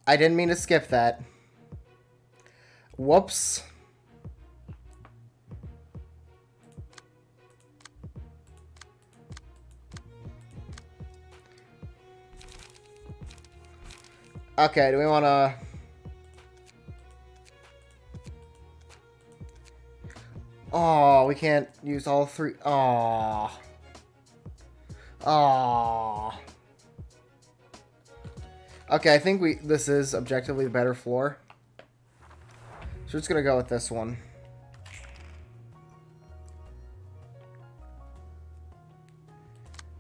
I didn't mean to skip that. Whoops. Okay, do we want to... Oh, we can't use all three. Oh. Oh. Okay, I think this is objectively the better floor. So we're just gonna go with this one.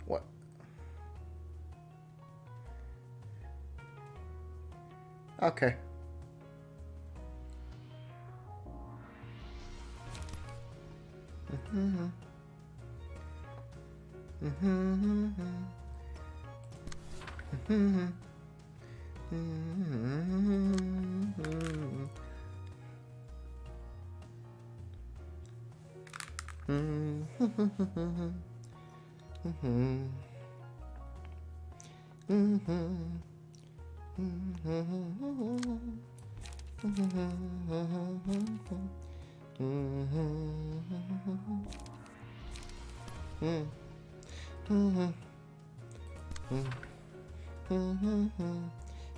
What? Okay. Mm-hmm. Mm-hmm.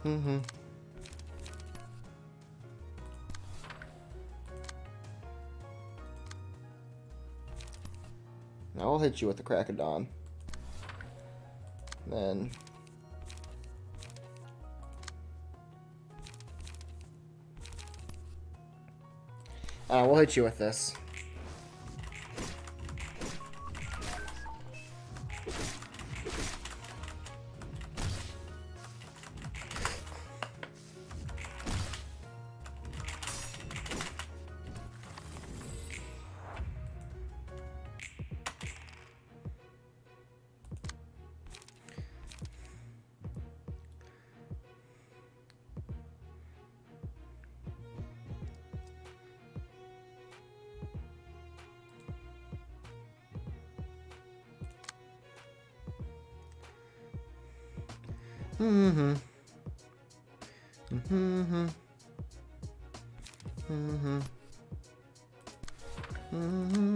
Mm-hmm. Now I'll hit you with the crack of dawn. Then we'll hit you with this. Mm-hmm. Mm-hmm. Mm-hmm. Mm-hmm.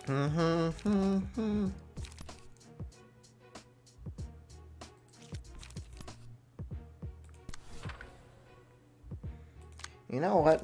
Mm-hmm. Mm-hmm. You know what?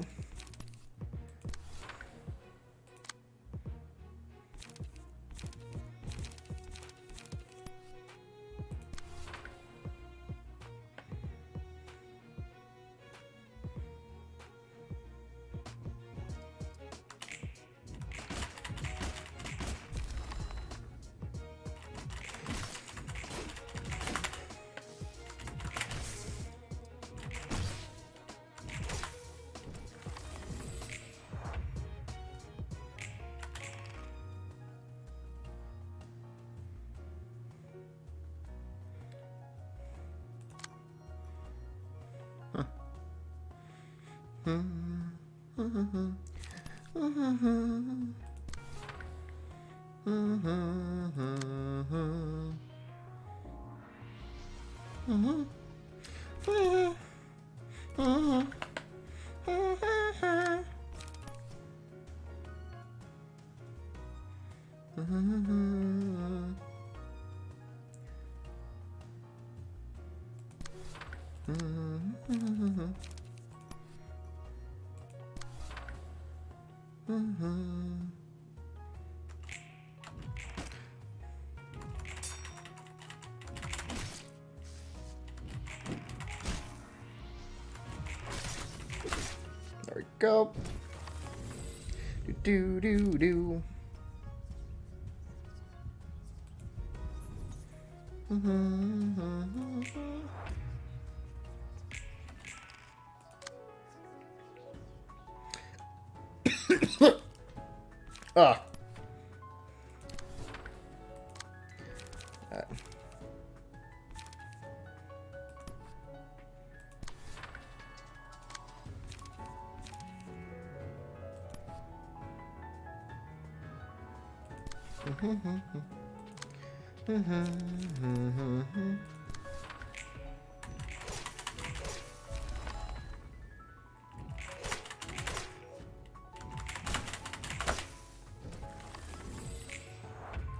There we go. Do do do do. Ugh.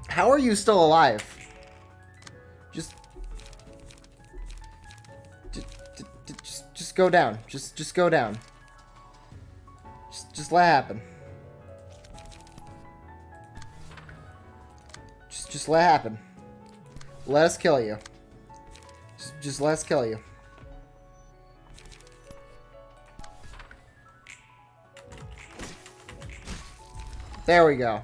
How are you still alive? Just go down. Just go down. Just let it happen. Just let it happen. Let us kill you. Just let us kill you. There we go.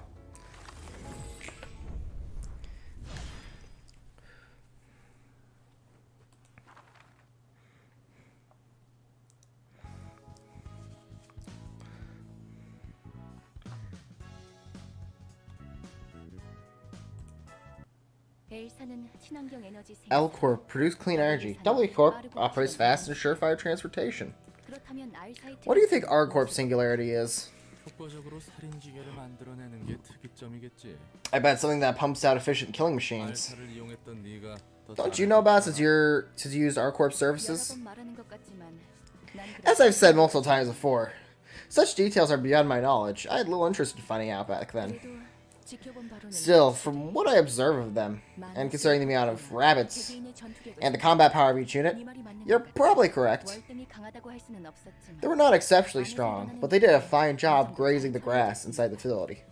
L Corp produce clean energy. W Corp operates fast and surefire transportation. What do you think R Corp singularity is?
효과적으로 살인 기계를 만들어내는 게 특이점이겠지.
I bet something that pumps out efficient killing machines.
알파를 이용했던 네가 더
Don't you know about since you used R Corp services? As I've said multiple times before, such details are beyond my knowledge. I had little interest in finding out back then. Still, from what I observe of them, and considering the amount of rabbits and the combat power of each unit, you're probably correct. They were not exceptionally strong, but they did a fine job grazing the grass inside the facility.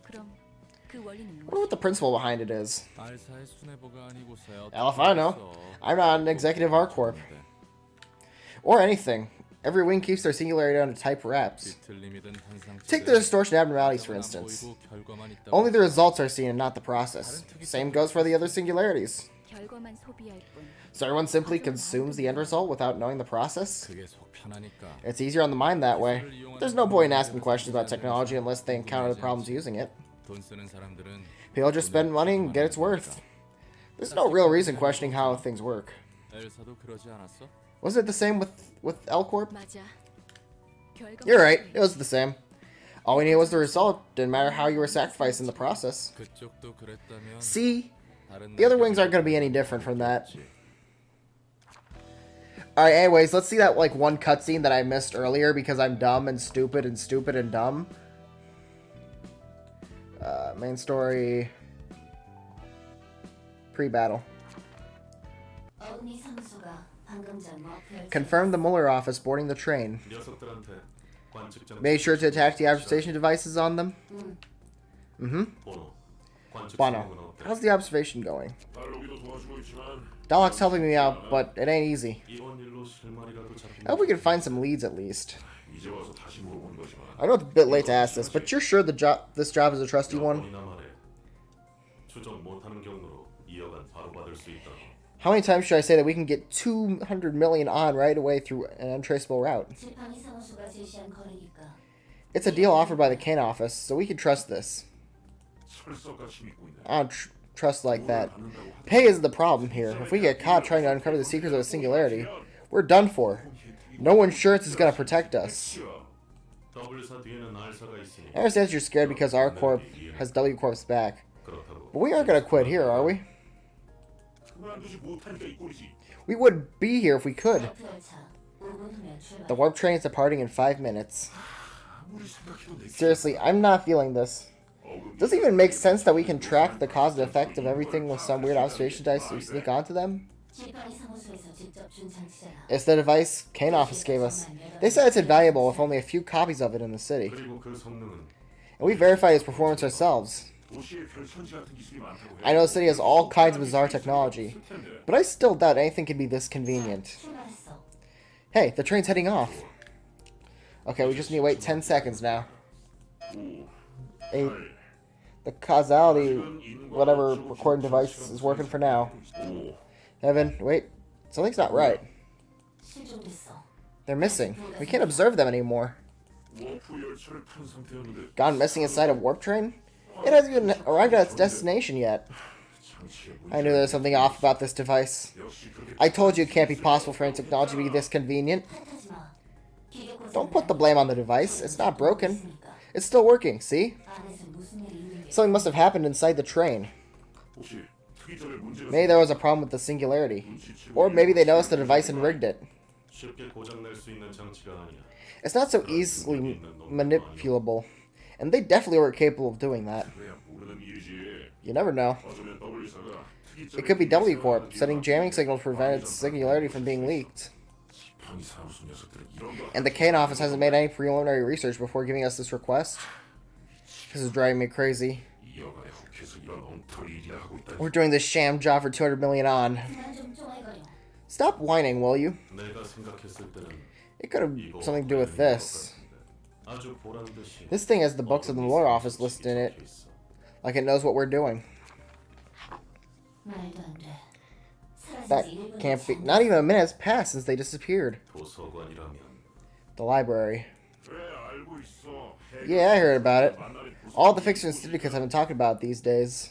I wonder what the principle behind it is.
알사의 수뇌부가 아니고서야
Hell if I know. I'm not an executive R Corp. Or anything. Every wing keeps their singularity on a type wraps. Take the distortion abnormalities, for instance. Only the results are seen and not the process. Same goes for the other singularities. So everyone simply consumes the end result without knowing the process? It's easier on the mind that way. There's no point in asking questions about technology unless they encounter the problems using it. People just spend money and get its worth. There's no real reason questioning how things work. Was it the same with L Corp? You're right, it was the same. All we needed was the result, didn't matter how you were sacrificed in the process. See? The other wings aren't going to be any different from that. Alright, anyways, let's see that like one cutscene that I missed earlier because I'm dumb and stupid and stupid and dumb. Main story. Pre-battle. Confirmed the Mueller office boarding the train. Made sure to attach the observation devices on them. Mm-hmm. Bono, how's the observation going? Dalek's helping me out, but it ain't easy. I hope we can find some leads at least. I know it's a bit late to ask this, but you're sure this job is a trusty one? How many times should I say that we can get 200 million on right away through an untraceable route? It's a deal offered by the Kane office, so we can trust this. I don't trust like that. Pay isn't the problem here. If we get caught trying to uncover the secrets of a singularity, we're done for. No insurance is going to protect us. I understand you're scared because our corp has W Corp's back. But we aren't gonna quit here, are we? We would be here if we could. The warp train is departing in 5 minutes. Seriously, I'm not feeling this. Does it even make sense that we can track the cause and effect of everything with some weird observation dice we sneak onto them? It's the device Kane office gave us. They said it's invaluable with only a few copies of it in the city. And we verified its performance ourselves. I know the city has all kinds of bizarre technology, but I still doubt anything can be this convenient. Hey, the train's heading off. Okay, we just need to wait 10 seconds now. 8. The causality, whatever recording device is working for now. Evan, wait. Something's not right. They're missing. We can't observe them anymore. Gone missing inside a warp train? It hasn't even arrived at its destination yet. I knew there was something off about this device. I told you it can't be possible for any technology to be this convenient. Don't put the blame on the device. It's not broken. It's still working, see? Something must have happened inside the train. Maybe there was a problem with the singularity. Or maybe they noticed the device and rigged it. It's not so easily manipulable. And they definitely were capable of doing that. You never know. It could be W Corp, sending jamming signals to prevent its singularity from being leaked. And the Kane office hasn't made any preliminary research before giving us this request. This is driving me crazy. We're doing this sham job for 200 million on. Stop whining, will you? It could have something to do with this. This thing has the books of the lawyer office listed in it. Like it knows what we're doing. That can't be. Not even a minute has passed since they disappeared. The library. Yeah, I heard about it. All the fiction syndicates have been talking about it these days.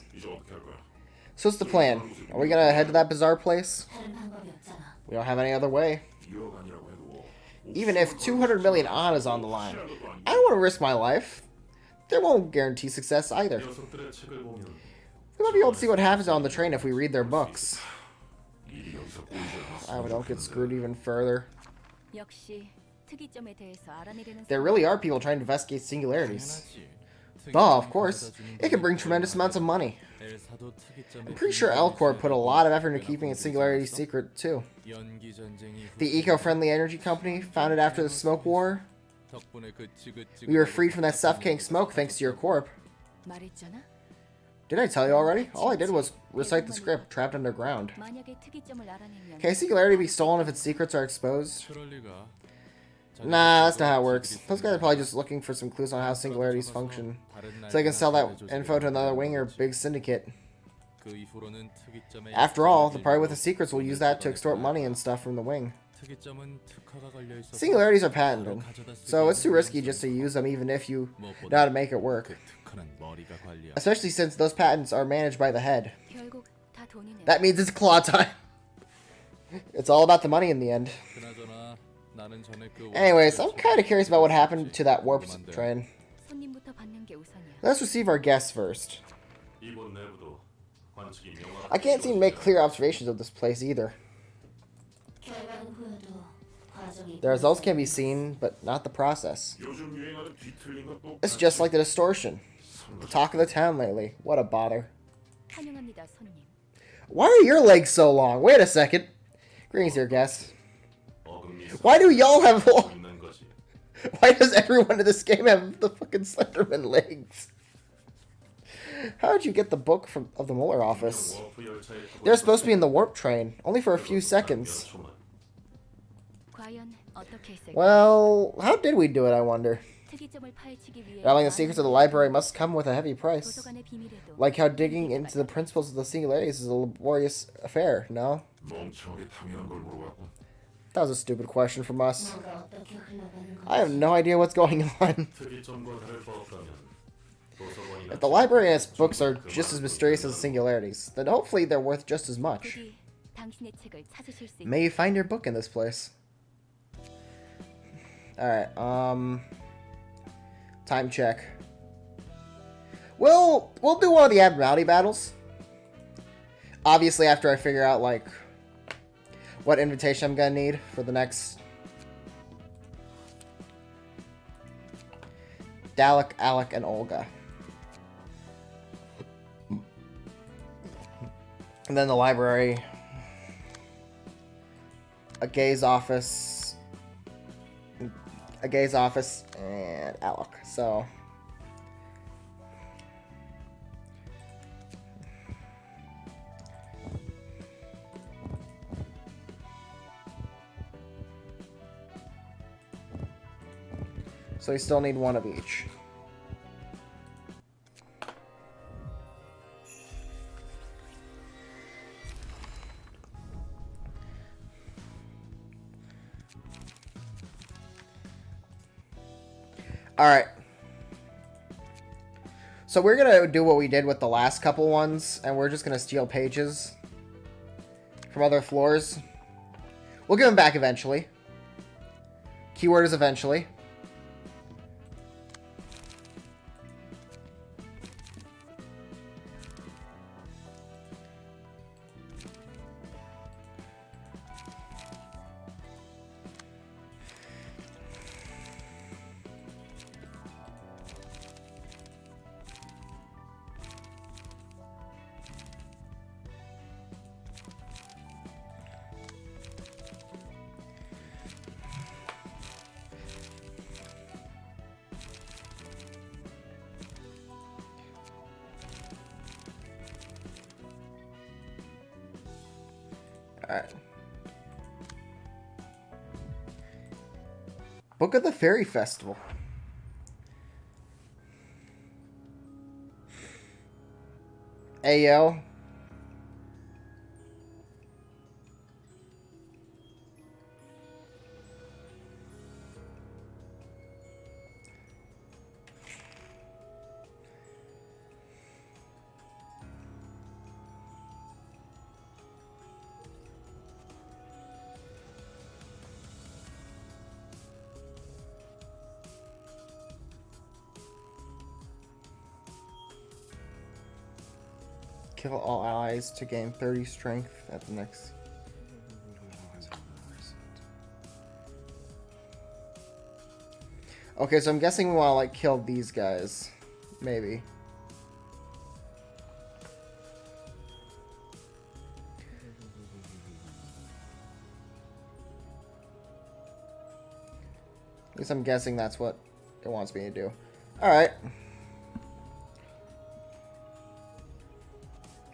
So what's the plan? Are we gonna head to that bizarre place? We don't have any other way. Even if 200 million on is on the line, I don't want to risk my life. They won't guarantee success either. We might be able to see what happens on the train if we read their books. I don't get screwed even further. There really are people trying to investigate singularities. Oh, of course. It can bring tremendous amounts of money. I'm pretty sure L-Corp put a lot of effort into keeping its singularity secret, too. The eco-friendly energy company, founded after the smoke war. We were freed from that suffocating smoke thanks to your corp. Did I tell you already? All I did was recite the script, trapped underground. Can singularity be stolen if its secrets are exposed? Nah, that's not how it works. Those guys are probably just looking for some clues on how singularities function, so they can sell that info to another wing or big syndicate. After all, the party with the secrets will use that to extort money and stuff from the wing. Singularities are patented, so it's too risky just to use them even if you know how to make it work. Especially since those patents are managed by the head. That means it's claw time. It's all about the money in the end. Anyways, I'm kind of curious about what happened to that warp train. Let's receive our guests first. I can't seem to make clear observations of this place either. The results can be seen, but not the process. It's just like the distortion. The talk of the town lately. What a bother. Why are your legs so long? Wait a second. Greetings, dear guests. Why do y'all have... Why does everyone in this game have the fucking Slenderman legs? How did you get the book of the Mueller office? They're supposed to be in the warp train, only for a few seconds. Well, how did we do it, I wonder? Battling the secrets of the library must come with a heavy price. Like how digging into the principles of the singularities is a laborious affair, no? That was a stupid question from us. I have no idea what's going on. If the library and its books are just as mysterious as the singularities, then hopefully they're worth just as much. May you find your book in this place. Alright, Time check. We'll do one of the abnormality battles. Obviously, after I figure out like what invitation I'm gonna need for the next Dalek, Alec, and Olga. And then the library, a gaze office, and Alec. So we still need one of each. Alright. So we're going to do what we did with the last couple ones, and we're just going to steal pages from other floors. We'll give them back eventually. Keyword is eventually. Alright. Book of the Fairy Festival. Ayo. Kill all allies to gain 30 strength at the next. Okay, so I'm guessing we want to like kill these guys. Maybe. At least I'm guessing that's what it wants me to do. Alright.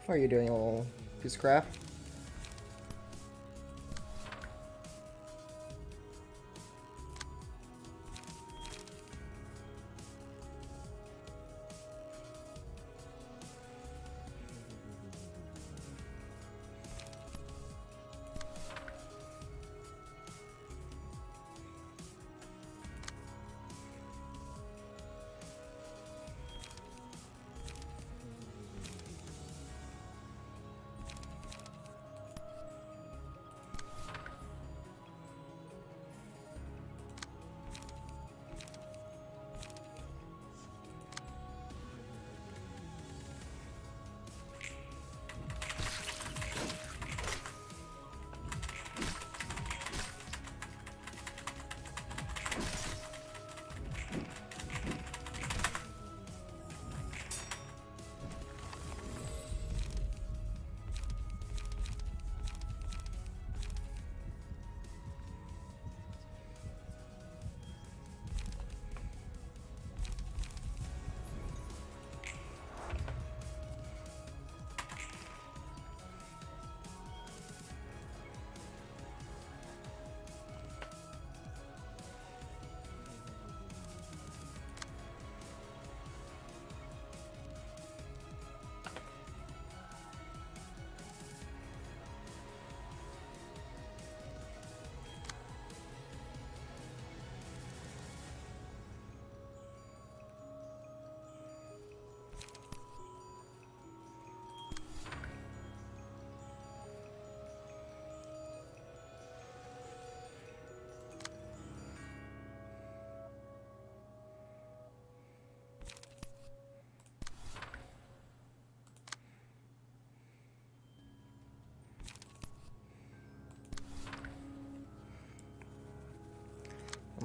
What are you doing, you little piece of crap?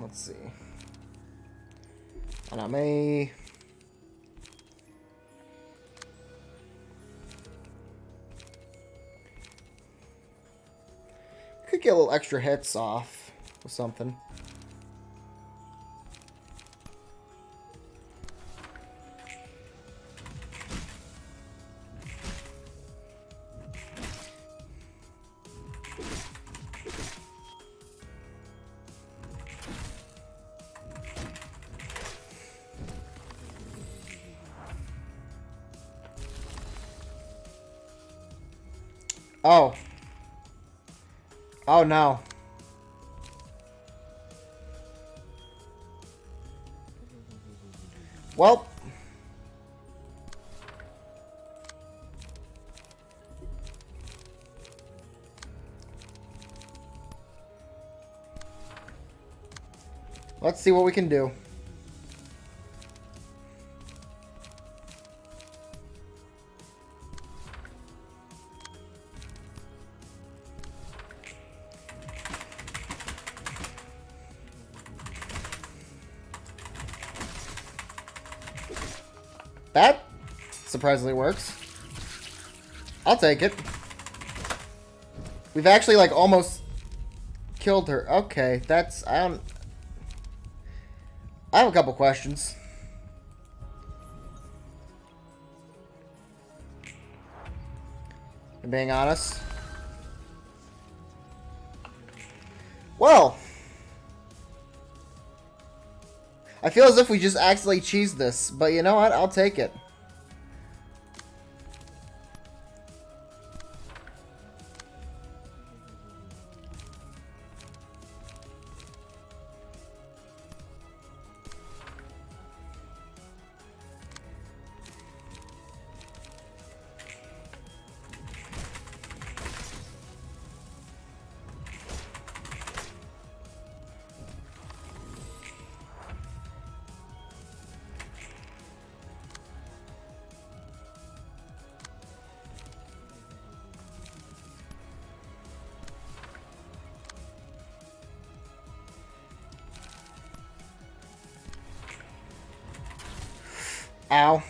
let's see. Not many. Could get a little extra hits off with something. Oh. Oh no. Well. Let's see what we can do. That surprisingly works. I'll take it. We've actually like almost killed her. Okay, that's I have a couple questions. I'm being honest. Well, I feel as if we just accidentally cheesed this, but you know what? I'll take it. Ow.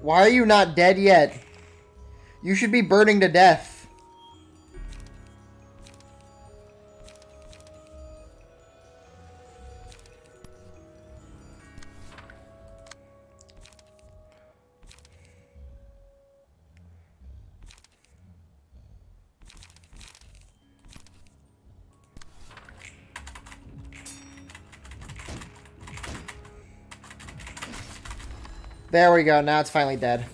Why are you not dead yet? You should be burning to death. There we go. Now it's finally dead.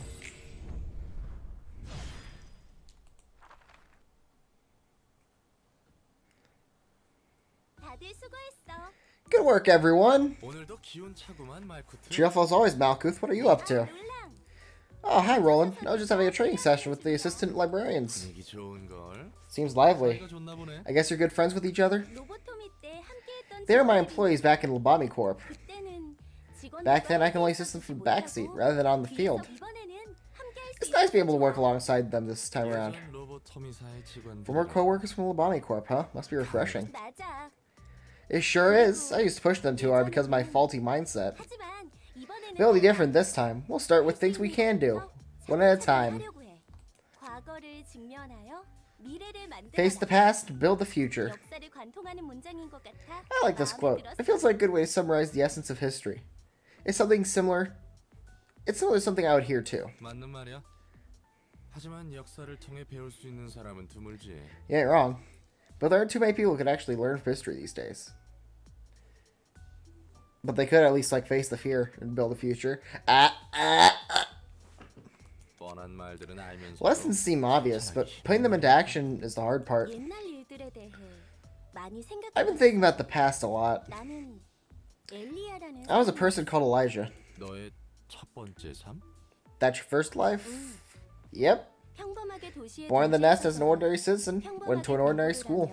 Good work, everyone.
오늘도 기운차구만, 말쿠트.
Cheerful as always, Malkuth. What are you up to? Oh, hi, Roland. I was just having a training session with the assistant librarians.
분위기 좋은걸.
Seems lively.
사이가 좋나 보네.
I guess you're good friends with each other? They were my employees back in Lobotomy Corp. Back then, I can only assist them from the backseat rather than on the field. It's nice to be able to work alongside them this time around.
예전 로보토미사의 직원들.
Former co-workers from Lobotomy Corp, huh? Must be refreshing. It sure is. I used to push them too hard because of my faulty mindset. It'll be different this time. We'll start with things we can do, one at a time. Face the past, build the future. I like this quote. It feels like a good way to summarize the essence of history. It's something similar. It's similar to something I would hear too.
맞는 말이야. 하지만 역사를 통해 배울 수 있는 사람은 드물지.
You ain't wrong. But there aren't too many people who can actually learn history these days. But they could at least like face the fear and build a future.
뻔한 말들은 알면서.
Lessons seem obvious, but putting them into action is the hard part. I've been thinking about the past a lot. I was a person called Elijah.
너의 첫 번째 삶?
That's your first life? Yep. Born in the nest as an ordinary citizen, went to an ordinary school.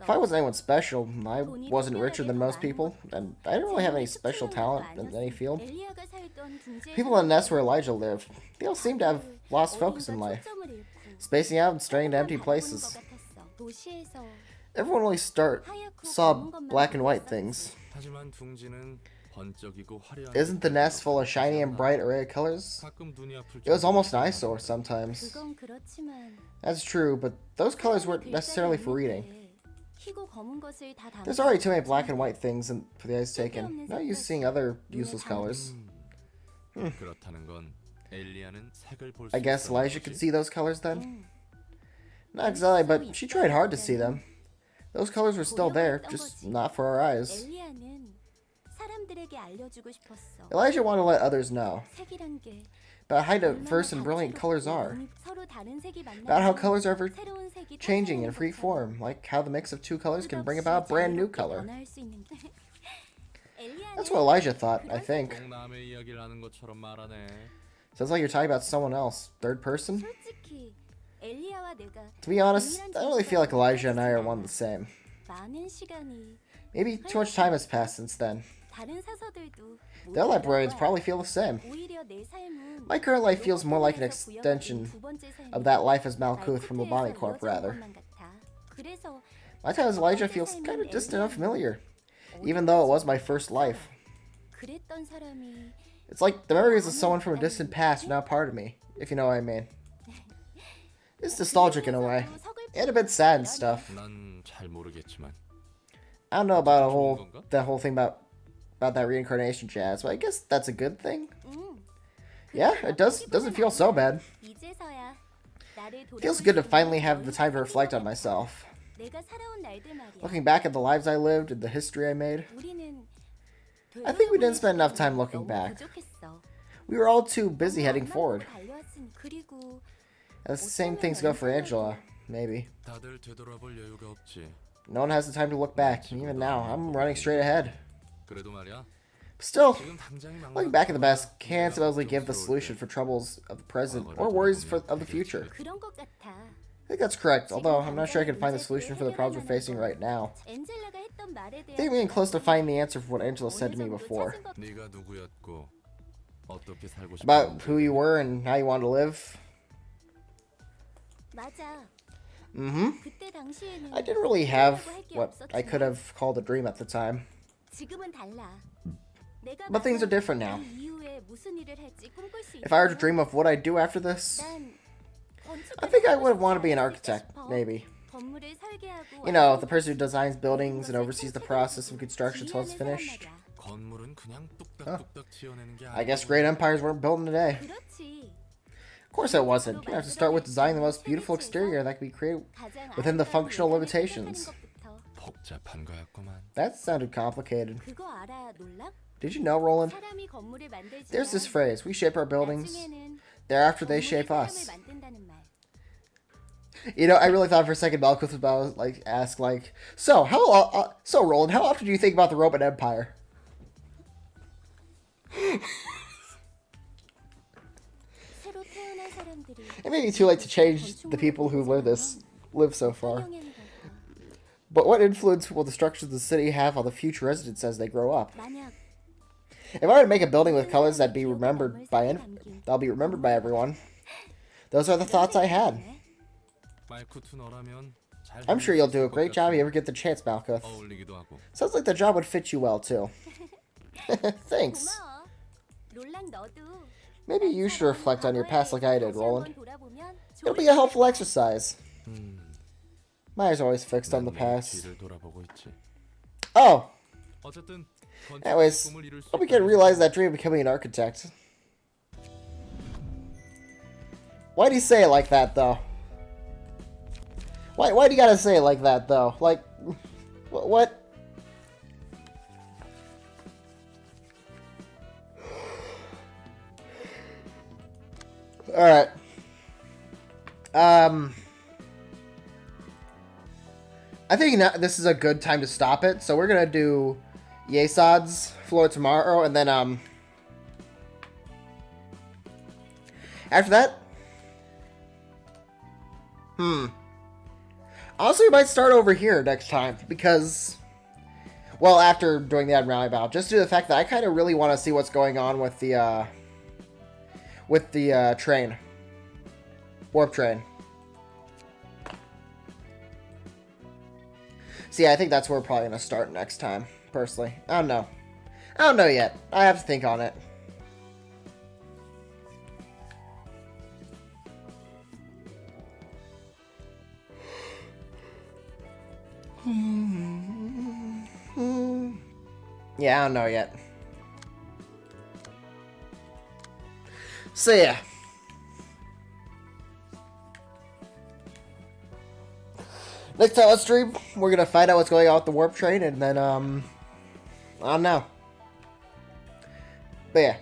If I wasn't anyone special, I wasn't richer than most people, and I didn't really have any special talent in any field. People in the nest where Elijah lived, they all seem to have lost focus in life. spacing out and staring into empty places. Everyone only saw black and white things.
하지만 둥지는 번쩍이고 화려한
Isn't the nest full of shiny and bright array of colors?
가끔 눈이 아플
It was almost an eyesore sometimes.
그건 그렇지만
That's true, but those colors weren't necessarily for reading.
희고 검은 것을 다
There's already too many black and white things for the eyes taken. Not used to seeing other useless colors.
그렇다는 건 엘리아는 색을 볼 수
I guess
있었던
Elijah
거지?
could see those colors then? Not exactly, but she tried hard to see them. Those colors were still there, just not for our eyes.
엘리아는 사람들에게 알려주고 싶었어.
Elijah wanted to let others know
색이란 게
about how diverse and brilliant colors are.
서로 다른 색이
About how
만나면
colors are ever
새로운 색이
changing in
탄생하는
free
것처럼
form, like how the mix of two colors can bring about a
끝없이
brand new
자유롭게
color.
변화할 수 있는 게. 엘리아는
That's what Elijah thought, I think.
꼭 남의 이야기를 하는 것처럼 말하네.
Sounds like you're talking about someone else. Third person?
솔직히 엘리아와 내가
To be honest, I don't really feel like Elijah and I are one and the same.
많은 시간이
Maybe too much time has passed since then.
다른 사서들도
The other librarians probably feel the same.
오히려 내 삶은
My current life feels more like an extension of that life as Malkuth from Labani Corp, rather.
그래서
My time as Elijah feels kind of distant and unfamiliar, even though it was my first life.
그랬던 사람이
It's like the memories of someone from a distant past are now part of me, if you know what I mean. It's nostalgic in a way, and a bit sad and stuff.
난 잘 모르겠지만
I don't know about that whole thing about that reincarnation jazz, but I guess that's a good thing. Yeah, it doesn't feel so bad.
이제서야 나를
It feels good to finally have the time to reflect on myself.
내가 살아온 날들 말이야.
Looking back at the lives I lived and the history I made,
우리는
I think we didn't spend enough time looking back.
부족했어.
We were all too busy heading forward.
달려왔으니 그리고
And the same things go for Angela, maybe.
다들 되돌아볼 여유가 없지.
No one has the time to look back, and even now, I'm running straight ahead.
그래도 말이야.
But still,
지금 당장이
looking back at the past can't supposedly give the solution for troubles of the present or worries of the future.
그런 것 같아.
I think that's correct, although I'm not sure I can find the solution for the problems we're facing right now.
엔젤라가 했던 말에
I
대한
think we're getting close to finding the answer for what Angela said to me before.
네가 누구였고 어떻게 살고
About
싶었는지.
who you were and how you wanted to live.
맞아.
Mm-hmm.
그때 당시에는
I didn't really have
생각하고 할게
what I could have called a dream at the time.
지금은 달라. 내가
But things are
만약
different now.
이 이후에 무슨 일을 할지 꿈꿀 수
If I were to
있다면
dream of what I'd do after this,
난
I think I
건축가가
would want to be an
되고
architect,
싶어.
maybe.
건물을 설계하고
You know, the person who designs buildings and oversees the process of construction until it's finished.
건물은 그냥 뚝딱뚝딱 지어내는 게
I guess great empires weren't built in a day.
그렇지.
Of course it wasn't. You have to start with designing the most beautiful exterior that can be created within the functional limitations.
복잡한 거였구만.
That sounded complicated.
그거 알아, 놀랍?
Did you know, Roland?
사람이 건물을 만들지만
There's this phrase, we shape our buildings,
나중에는
thereafter they
건물이
shape
사람을
us.
만든다는 말.
You know, I really thought for a second Malkuth was about to ask so Roland, how often do you think about the Roman Empire?
새로 태어난 사람들이
It may be too late to change the people who live so far.
영향을 받아.
But what influence will the structures of the city have on the future residents as they grow up?
만약
If I were to make a building with colors that'll be remembered by everyone, those are the thoughts I had.
말쿠트 너라면 잘
I'm sure you'll do a great job if you ever get the chance, Malkuth.
어울리기도 하고.
Sounds like the job would fit you well too. Thanks.
고마워. 롤랑 너도
Maybe you should reflect on your past like I did, Roland.
돌아보면
It'll be a helpful exercise.
음,
My eyes are always fixed on the
난
past.
뒤를 돌아보고 있지.
Oh,
어쨌든
anyways,
건축의 꿈을 이룰 수
hope we can
있다면
realize that dream of becoming an architect. Why do you say it like that, though? Why do you gotta say it like that, though? Like, what? Alright. I think this is a good time to stop it, so we're gonna do Yesad's floor tomorrow, and then, after that, honestly, we might start over here next time, because, well, after doing the Admiralty Battle, just due to the fact that I kind of really want to see what's going on with the train. Warp train. So yeah, I think that's where we're probably gonna start next time. Personally, I don't know. I don't know yet. I have to think on it. Yeah, I don't know yet. So yeah. Next time on stream, we're gonna find out what's going on with the warp train, and then I don't know. But yeah.